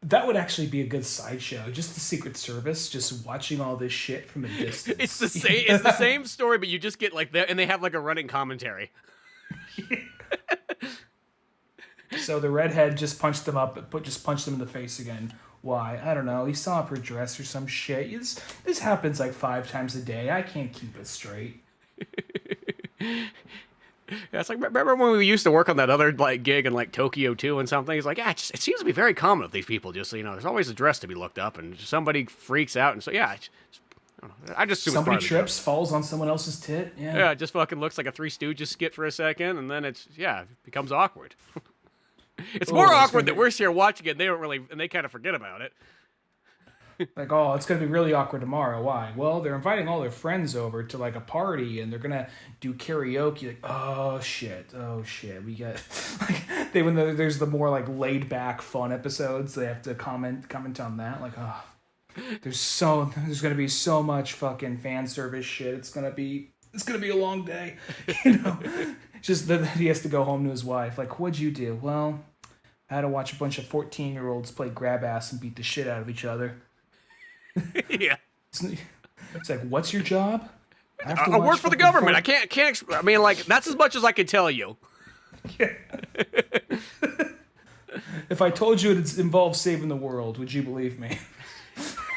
That would actually be a good sideshow. Just the Secret Service, just watching all this shit from a distance. It's the same story, but you just get, like, and they have, like, a running commentary. So the redhead just punched them in the face again. Why? I don't know. He saw up her dress or some shit. This happens like 5 times a day. I can't keep it straight. Yeah, it's like, remember when we used to work on that other like gig in like Tokyo too and something? He's like, yeah, it seems to be very common with these people. Just, you know, there's always a dress to be looked up and somebody freaks out. And so, yeah, I just assume somebody trips, falls on someone else's tit. Yeah. Yeah, it just fucking looks like a Three Stooges skit for a second. And then it becomes awkward. It's more awkward that we're here watching it. And they kind of forget about it. Like, oh, it's going to be really awkward tomorrow. Why? Well, they're inviting all their friends over to like a party and they're going to do karaoke. Like, oh shit. We got like when there's the more like laid back fun episodes, they have to comment on that. Like, oh, there's going to be so much fucking fan service shit. It's going to be a long day, you know. Just that he has to go home to his wife. Like, what'd you do? Well, I had to watch a bunch of 14-year-olds play grab ass and beat the shit out of each other. Yeah. It's like, what's your job? I work for the government. I can't. I mean, like, that's as much as I can tell you. Yeah. If I told you it involved saving the world, would you believe me?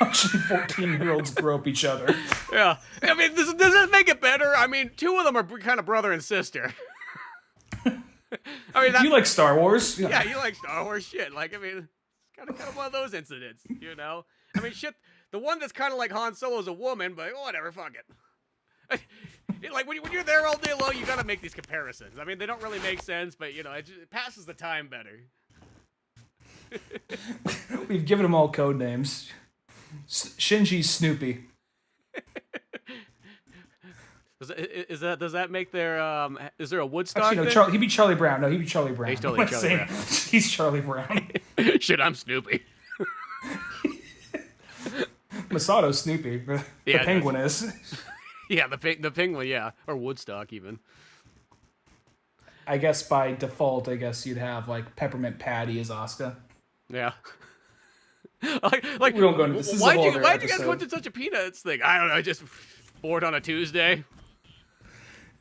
Watching 14-year-olds grope each other. Yeah. I mean, does that make it better? I mean, 2 of them are kind of brother and sister. I mean, you like Star Wars? Yeah, you like Star Wars shit. Like, I mean, it's kind of one of those incidents, you know? I mean, shit, the one that's kind of like Han Solo is a woman, but whatever, fuck it. Like, when you're there all day long, you gotta make these comparisons. I mean, they don't really make sense, but, you know, it passes the time better. We've given them all code names. Shinji Snoopy. Does that make their is there a Woodstock? Actually, no, he'd be Charlie Brown. No, he'd be Charlie Brown. He's totally Charlie Brown. He's Charlie Brown. Shit, I'm Snoopy. Masato's Snoopy. The penguin is. Yeah, the penguin, yeah, or Woodstock even. I guess by default, you'd have like Peppermint Patty as Asuka. Yeah. like we don't go into this. Why'd you guys go into such a Peanuts thing? I don't know. Just bored on a Tuesday.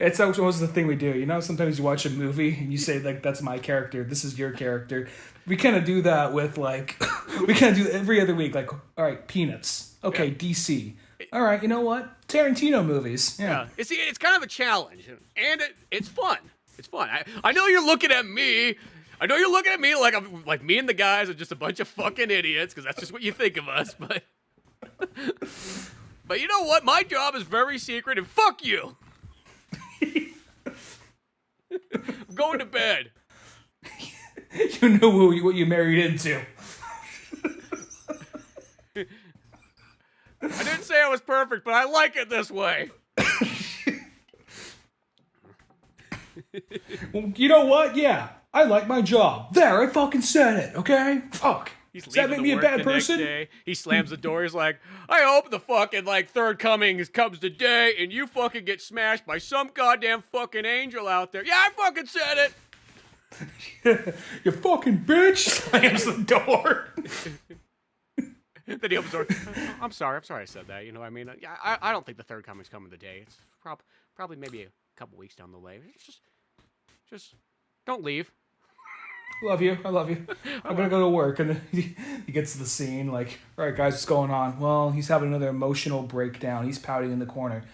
It's always the thing we do. You know, sometimes you watch a movie and you say like, "That's my character. This is your character." We kind of do that with like, we kind of do every other week. Like, all right, Peanuts. Okay, yeah. DC. All right, you know what? Tarantino movies. Yeah. It's kind of a challenge, and it's fun. It's fun. I know you're looking at me. I know you're looking at me like me and the guys are just a bunch of fucking idiots because that's just what you think of us. But But you know what? My job is very secret, and fuck you. I'm going to bed. You know what you married into. I didn't say I was perfect, but I like it this way. Well, you know what? Yeah, I like my job. There, I fucking said it, okay? Fuck. Does that make me a bad person? Day. He slams the door. He's like, I hope the fucking, third coming comes today and you fucking get smashed by some goddamn fucking angel out there. Yeah, I fucking said it. You fucking bitch. Slams the door. Then he opens the door. I'm sorry I said that. You know what I mean? I don't think the third coming's coming today. It's probably maybe a couple weeks down the way. Just don't leave. Love you. I love you. I'm going to go to work. And then he gets to the scene like, all right, guys, what's going on? Well, he's having another emotional breakdown. He's pouting in the corner.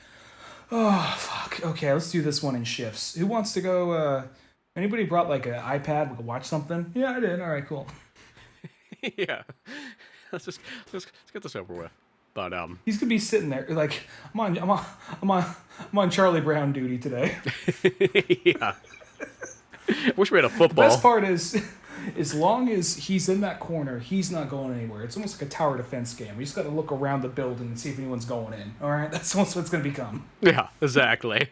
Oh, fuck. Okay, let's do this one in shifts. Who wants to go? Anybody brought like an iPad? We could watch something? Yeah, I did. All right, cool. Yeah. Let's get this over with. But he's gonna be sitting there like I'm on Charlie Brown duty today. Yeah. Wish we had a football. The best part is, as long as he's in that corner, he's not going anywhere. It's almost like a tower defense game. We just got to look around the building and see if anyone's going in. All right, that's almost what it's gonna become. Yeah, exactly.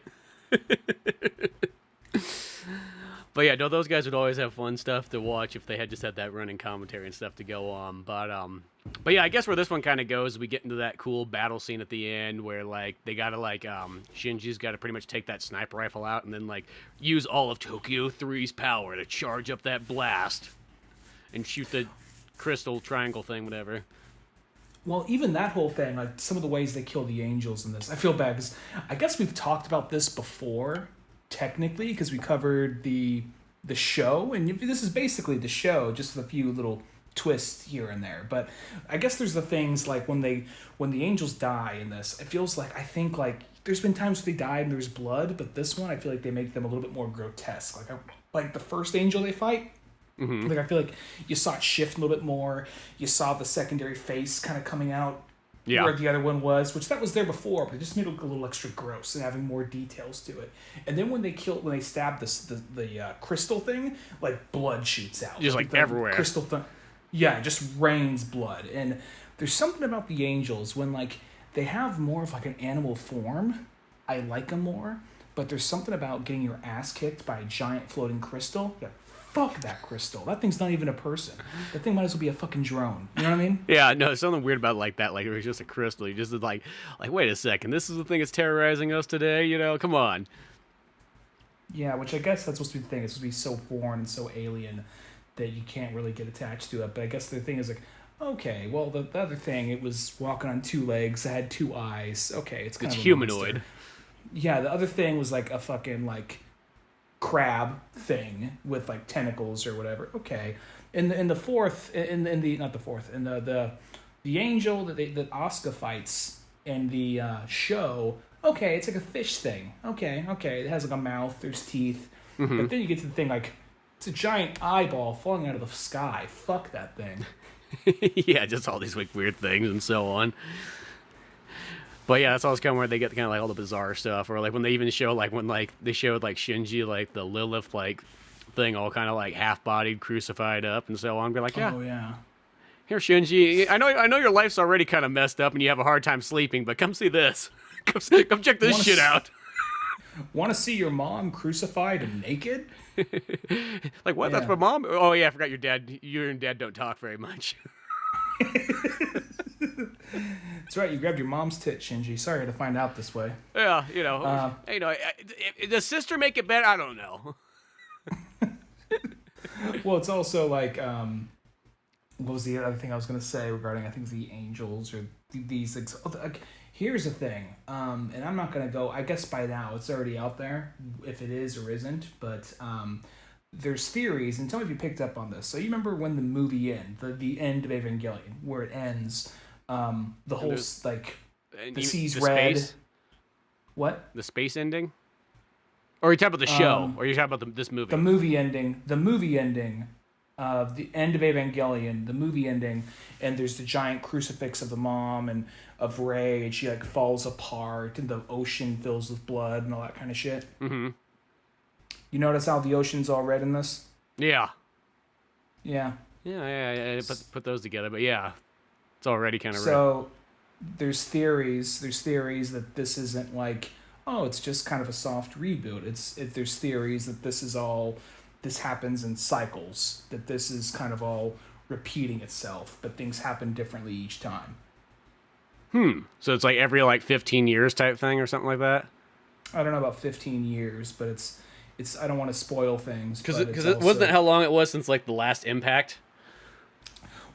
But yeah, no, those guys would always have fun stuff to watch if they had just had that running commentary and stuff to go on. But yeah, I guess where this one kind of goes, we get into that cool battle scene at the end where like they gotta Shinji's got to pretty much take that sniper rifle out and then like use all of Tokyo 3's power to charge up that blast and shoot the crystal triangle thing, whatever. Well, even that whole thing, like some of the ways they kill the angels in this, I feel bad because I guess we've talked about this before. Technically, because we covered the show, and this is basically the show, just with a few little twists here and there. But I guess there's the things like when the angels die in this, it feels like I think like there's been times where they died and there's blood, but this one I feel like they make them a little bit more grotesque. Like the first angel they fight. Mm-hmm. Like I feel like you saw it shift a little bit more. You saw the secondary face kind of coming out. Yeah. Where the other one was, which that was there before, but it just made it look a little extra gross and having more details to it. And then when they stab the crystal thing, like blood shoots out, just like everywhere. Crystal thing, yeah, it just rains blood. And there's something about the angels when like they have more of like an animal form. I like them more, but there's something about getting your ass kicked by a giant floating crystal. Yeah. Fuck that crystal. That thing's not even a person. That thing might as well be a fucking drone. You know what I mean? Yeah, no, there's something weird about like that. Like it was just a crystal. You just like wait a second. This is the thing that's terrorizing us today. You know, come on. Yeah, which I guess that's supposed to be the thing. It's supposed to be so foreign and so alien that you can't really get attached to it. But I guess the thing is like, okay, well the other thing, it was walking on two legs. It had two eyes. Okay, it's kind of humanoid. Yeah, the other thing was like a fucking like crab thing with like tentacles or whatever. Okay, in the angel that Asuka fights in the show. Okay, it's like a fish thing. Okay, it has like a mouth. There's teeth. Mm-hmm. But then you get to the thing like it's a giant eyeball falling out of the sky. Fuck that thing. Yeah, just all these like weird things and so on. But yeah, that's always kind of where they get kind of like all the bizarre stuff, or like when they even show like when like they showed like Shinji like the Lilith like thing all kind of like half-bodied, crucified up and so on. Be like, yeah, oh yeah, here Shinji, I know your life's already kind of messed up and you have a hard time sleeping, but come see this, come check this shit out. Want to see your mom crucified and naked? Like what? Yeah. That's my mom. Oh yeah, I forgot your dad. You and Dad don't talk very much. That's right. You grabbed your mom's tit, Shinji. Sorry to find out this way. Yeah, does sister make it better? I don't know. Well, it's also like, what was the other thing I was going to say regarding, I think, the angels or these things? Like, here's the thing, and I'm not going to go, I guess by now it's already out there, if it is or isn't, but there's theories, and tell me if you picked up on this. So you remember when the movie ends, the end of Evangelion, where it ends, the whole, like, the sea's red. Space? What? The space ending? Or are you talking about the show? Or are you talking about this movie? The movie ending the end of Evangelion, the movie ending, and there's the giant crucifix of the mom and of Rey, and she like falls apart, and the ocean fills with blood and all that kind of shit. Mm-hmm. You notice how the ocean's all red in this? Yeah. Yeah. Yeah. Put those together, but yeah, it's already kind of red. So there's theories that this isn't like, oh, it's just kind of a soft reboot. There's theories that this happens in cycles, that this is kind of all repeating itself, but things happen differently each time. So it's like every like 15 years type thing or something like that? I don't know about 15 years, but it's I don't want to spoil things. Because it wasn't that how long it was since like the last Impact?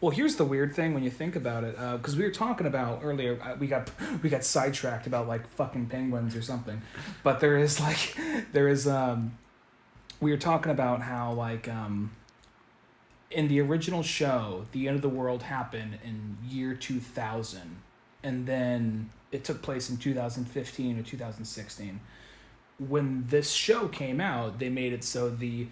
Well, here's the weird thing when you think about it, because we were talking about earlier, we got sidetracked about like fucking penguins or something, but we were talking about how like in the original show, the end of the world happened in year 2000, and then it took place in 2015 or 2016. When this show came out, they made it so the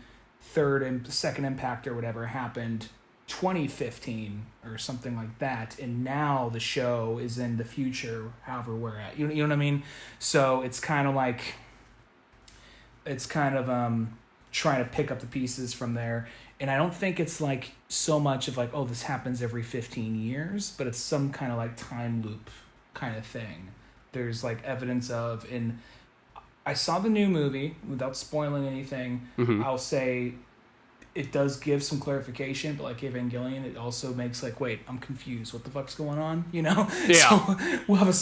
second impact or whatever happened 2015 or something like that, and now the show is in the future, however we're at. You know what I mean? So it's kind of trying to pick up the pieces from there. And I don't think it's like so much of like, oh, this happens every 15 years, but it's some kind of like time loop kind of thing. There's like evidence of, and I saw the new movie without spoiling anything. Mm-hmm. I'll say it does give some clarification, but like Evangelion, it also makes like, wait, I'm confused. What the fuck's going on? You know? Yeah. So we'll have a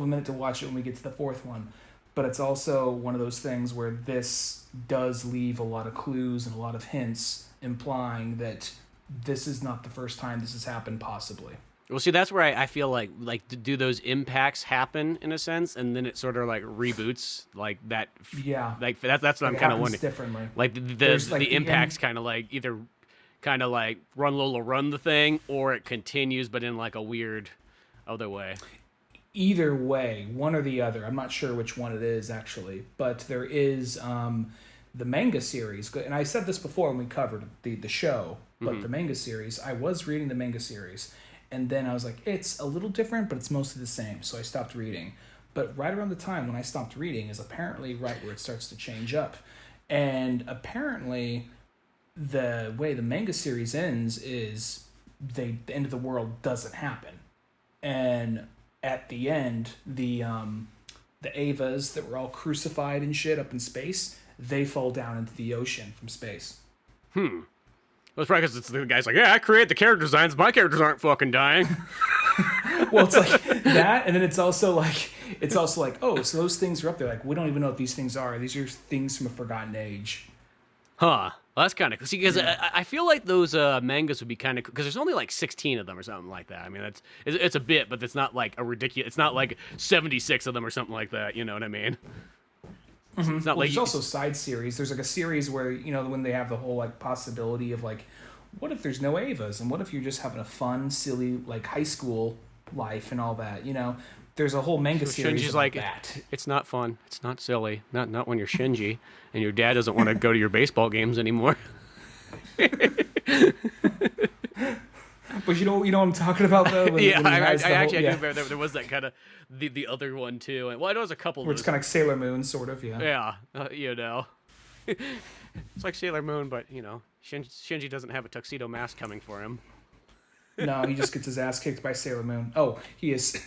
minute to watch it when we get to the fourth one. But it's also one of those things where this does leave a lot of clues and a lot of hints implying that this is not the first time this has happened, possibly. Well, see, that's where I feel like do those impacts happen in a sense, and then it sort of like reboots like that. Yeah, like that's what I'm kind of wondering. Differently, like the impacts kind of like either kind of like Run Lola Run the thing, or it continues but in like a weird other way. Either way, one or the other. I'm not sure which one it is actually, but there is the manga series, and I said this before when we covered the show, but Mm-hmm. the manga series. I was reading the manga series. And then I was like, it's a little different, but it's mostly the same. So I stopped reading. But right around the time when I stopped reading is apparently right where it starts to change up. And apparently the way the manga series ends is the end of the world doesn't happen. And at the end, the Avas that were all crucified and shit up in space, they fall down into the ocean from space. Well, it's probably because the guy's like, yeah, I create the character designs. My characters aren't fucking dying. Well, it's like that, and then it's also like, oh, so those things are up there. Like, we don't even know what these things are. These are things from a forgotten age. Huh. Well, that's kind of cool. See, because I feel like those mangas would be kind of cool, because there's only like 16 of them or something like that. I mean, it's a bit, but it's not like a ridiculous. It's not like 76 of them or something like that. You know what I mean? Mm-hmm. It's not well, like there's also side series. There's like a series where, you know, when they have the whole like possibility of like, what if there's no Avas, and what if you're just having a fun, silly like high school life and all that, you know? There's a whole manga series Shinji's about like, that. It's not fun. It's not silly. Not when you're Shinji and your dad doesn't want to go to your baseball games anymore. But you know what I'm talking about though? I actually do remember there was that kind of the other one too. And well, I know there's a couple. Where it's kind of like Sailor Moon, sort of, yeah. Yeah, you know, it's like Sailor Moon, but you know, Shinji doesn't have a tuxedo mask coming for him. No, he just gets his ass kicked by Sailor Moon. Oh, he is.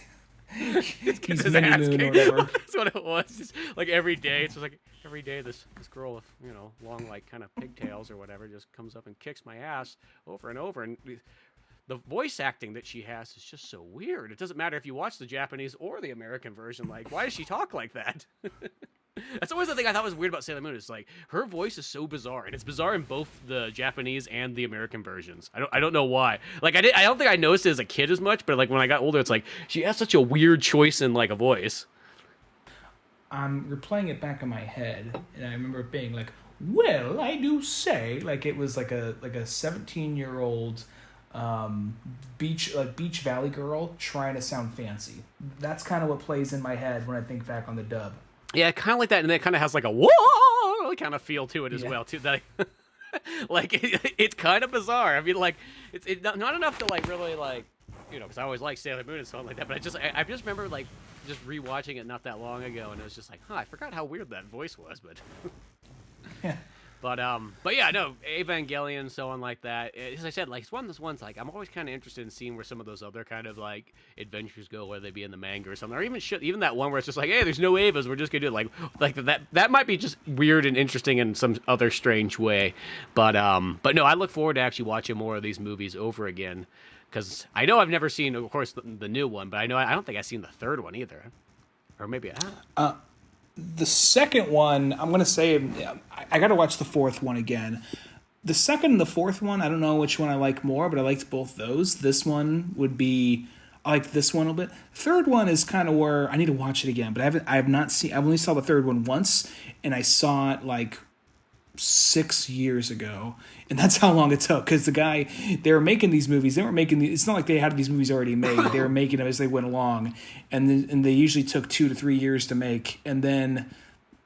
He's his Mini ass Moon or kicked. whatever. That's what it was. Just like every day, it's just like every day this girl with, you know, long like kind of pigtails or whatever just comes up and kicks my ass over and over. And the voice acting that she has is just so weird. It doesn't matter if you watch the Japanese or the American version. Like, why does she talk like that? That's always the thing I thought was weird about Sailor Moon. It's like her voice is so bizarre, and it's bizarre in both the Japanese and the American versions. I don't know why. Like I don't think I noticed it as a kid as much, but like when I got older, it's like she has such a weird choice in like a voice. I'm replaying it back in my head, and I remember it being like, "Well, I do say," like it was like a 17-year-old beach valley girl trying to sound fancy. That's kind of what plays in my head when I think back on the dub. Yeah, kind of like that, and it kind of has like a whoa kind of feel to it as well too. That Like it's kind of bizarre. I mean, like it's not enough to like really like, because I always like Sailor Moon and stuff like that. But I just remember like just rewatching it not that long ago, and it was just like, I forgot how weird that voice was. But Yeah. But yeah, no, Evangelion, so on like that. As I said, like it's one of those ones like I'm always kind of interested in seeing where some of those other kind of like adventures go, whether they be in the manga or something, or even that one where it's just like, hey, there's no Evas, we're just gonna do it like that might be just weird and interesting in some other strange way. But no, I look forward to actually watching more of these movies over again, because I know I've never seen, of course, the new one, but I don't think I've seen the third one either, or maybe I have. The second one, I'm going to say, I got to watch the fourth one again. The second and the fourth one, I don't know which one I like more, but I liked both those. This one would be, I like this one a little bit. Third one is kind of where I need to watch it again, but I only saw the third one once, and I saw it like 6 years ago, and that's how long it took, because they were making these movies, it's not like they had these movies already made, they were making them as they went along, and they usually took 2 to 3 years to make, and then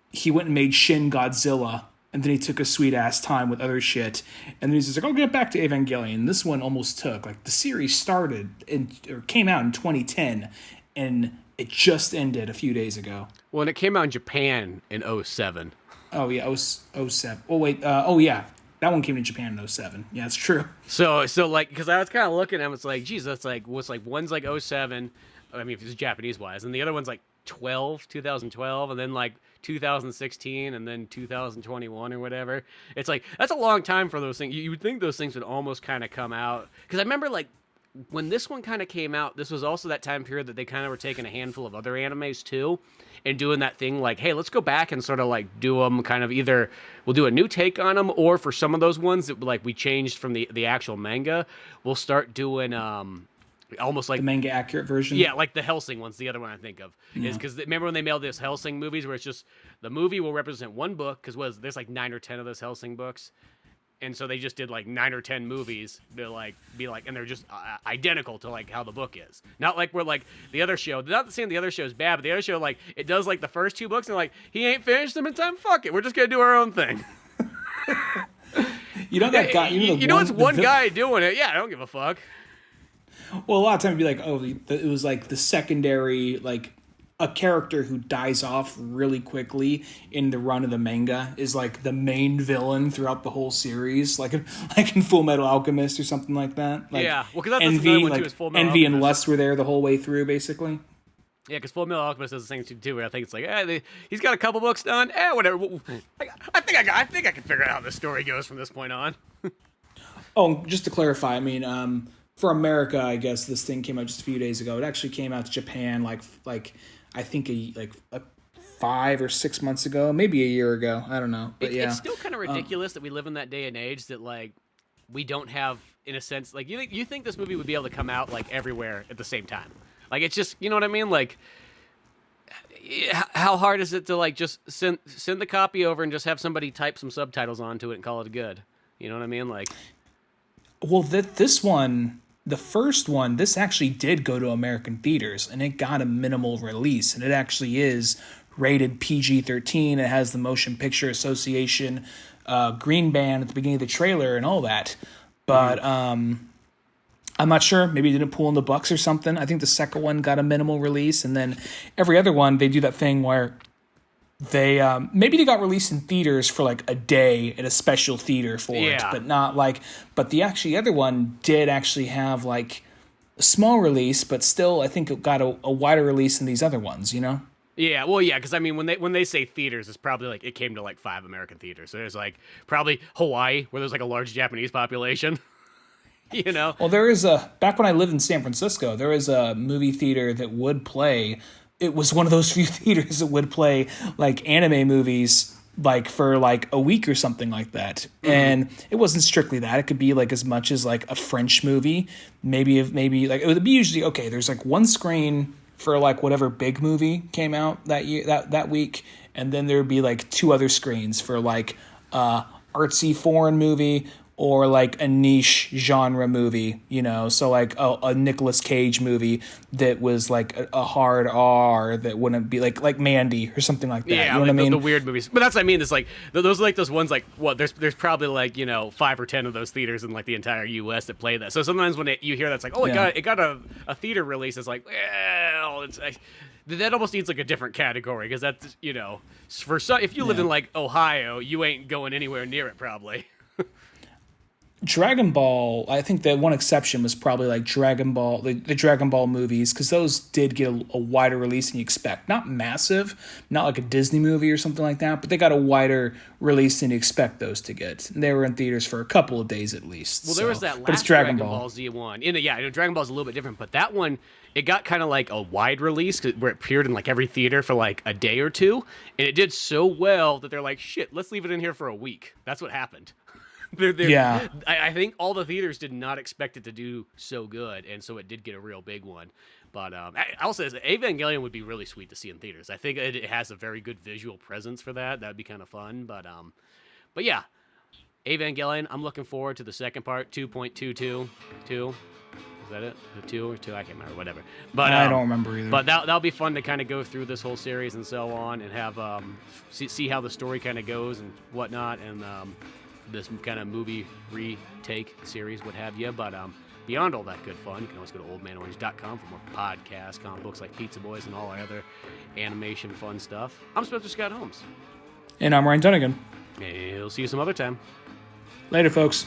he went and made Shin Godzilla, and then he took a sweet ass time with other shit, and then he's just like, I'll get back to Evangelion. This one almost took, like, the series came out in 2010, and it just ended a few days ago. Well, and it came out in Japan in 2007. Oh, yeah, 07. Oh, wait. Oh, yeah. That one came to Japan in 07. Yeah, it's true. So like, because I was kind of looking at it, it's like, geez, that's like, one's like 07, I mean, if it's Japanese-wise, and the other one's like 2012, and then like 2016, and then 2021 or whatever. It's like, that's a long time for those things. You would think those things would almost kind of come out. Because I remember, like, when this one kind of came out, this was also that time period that they kind of were taking a handful of other animes too, and doing that thing like, hey, let's go back and sort of like do them kind of either we'll do a new take on them, or for some of those ones that like we changed from the actual manga, we'll start doing almost like the manga accurate version. Yeah, like the Hellsing one's the other one I think of. Yeah. Is because remember when they made those Hellsing movies where it's just the movie will represent one book, because there's like 9 or 10 of those Hellsing books. And so they just did like 9 or 10 movies to like be like, and they're just identical to like how the book is. Not like we're like the other show. Not saying the other show is bad, but the other show, like, it does like the first 2 books, and like, he ain't finished them in time. Fuck it, we're just gonna do our own thing. You know that guy. It's one guy doing it. Yeah, I don't give a fuck. Well, a lot of times it'd be like, oh, it was like the secondary, like a character who dies off really quickly in the run of the manga is like the main villain throughout the whole series, like in Full Metal Alchemist or something like that. Like, yeah, well, because that's another one too. Is Full Metal Envy Alchemist. And Lust were there the whole way through, basically. Yeah, because Full Metal Alchemist does the same thing too. Where I think it's like, he's got a couple books done. Whatever. I think I can figure out how this story goes from this point on. Oh, just to clarify, I mean, for America, I guess this thing came out just a few days ago. It actually came out to Japan like I think a 5 or 6 months ago, maybe a year ago. I don't know, but it's still kind of ridiculous that we live in that day and age that like we don't have, in a sense, like you think this movie would be able to come out like everywhere at the same time. Like, it's just, you know what I mean? Like, how hard is it to like just send the copy over and just have somebody type some subtitles onto it and call it good? You know what I mean? Like, well, this one, the first one, this actually did go to American theaters, and it got a minimal release, and it actually is rated PG-13. It has the Motion Picture Association green band at the beginning of the trailer and all that. But I'm not sure. Maybe it didn't pull in the bucks or something. I think the second one got a minimal release, and then every other one, they do that thing where they maybe they got released in theaters for like a day at a special theater for it, but not like. But the other one did actually have like a small release, but still, I think it got a wider release than these other ones. You know? Yeah, well, yeah, because I mean, when they say theaters, it's probably like it came to like 5 American theaters. So there's like probably Hawaii, where there's like a large Japanese population. You know? Well, back when I lived in San Francisco, there was a movie theater that would play. It was one of those few theaters that would play like anime movies like for like a week or something like that. Mm-hmm. And it wasn't strictly that. It could be like as much as like a French movie. Maybe like it would be usually okay. There's like one screen for like whatever big movie came out that year that week, and then there would be like 2 other screens for like artsy foreign movie or like a niche genre movie, you know, so like a Nicolas Cage movie that was like a hard R that wouldn't be like Mandy or something like that. Yeah, you know like what I mean? the weird movies. But that's what I mean. It's like those are like those ones like what there's probably like 5 or 10 of those theaters in like the entire U.S. that play that. So sometimes when you hear that's like it got a theater release, it's like well that almost needs like a different category because that's for some, if you live in like Ohio, you ain't going anywhere near it probably. Dragon Ball, I think the one exception was probably like Dragon Ball, the Dragon Ball movies, because those did get a wider release than you expect. Not massive, not like a Disney movie or something like that, but they got a wider release than you expect those to get. And they were in theaters for a couple of days at least. Well, there was that last Dragon Ball Z one. Dragon Ball's a little bit different, but that one, it got kind of like a wide release where it appeared in like every theater for like a day or two, and it did so well that they're like, shit, let's leave it in here for a week. That's what happened. Yeah, I think all the theaters did not expect it to do so good, and so it did get a real big one. But I'll say Evangelion would be really sweet to see in theaters. I think it has a very good visual presence for that. That would be kind of fun. But yeah, Evangelion. I'm looking forward to the second part, 2.222. Is that it? The 2 or 2? I can't remember. Whatever. But I don't remember either. But that'll be fun to kind of go through this whole series and so on, and have see how the story kind of goes and whatnot, and this kind of movie retake series, what have you. But beyond all that good fun, you can always go to oldmanorange.com for more podcasts, comic books like Pizza Boys, and all our other animation fun stuff. I'm Spencer Scott Holmes. And I'm Ryan Dunnigan. And we'll see you some other time. Later, folks.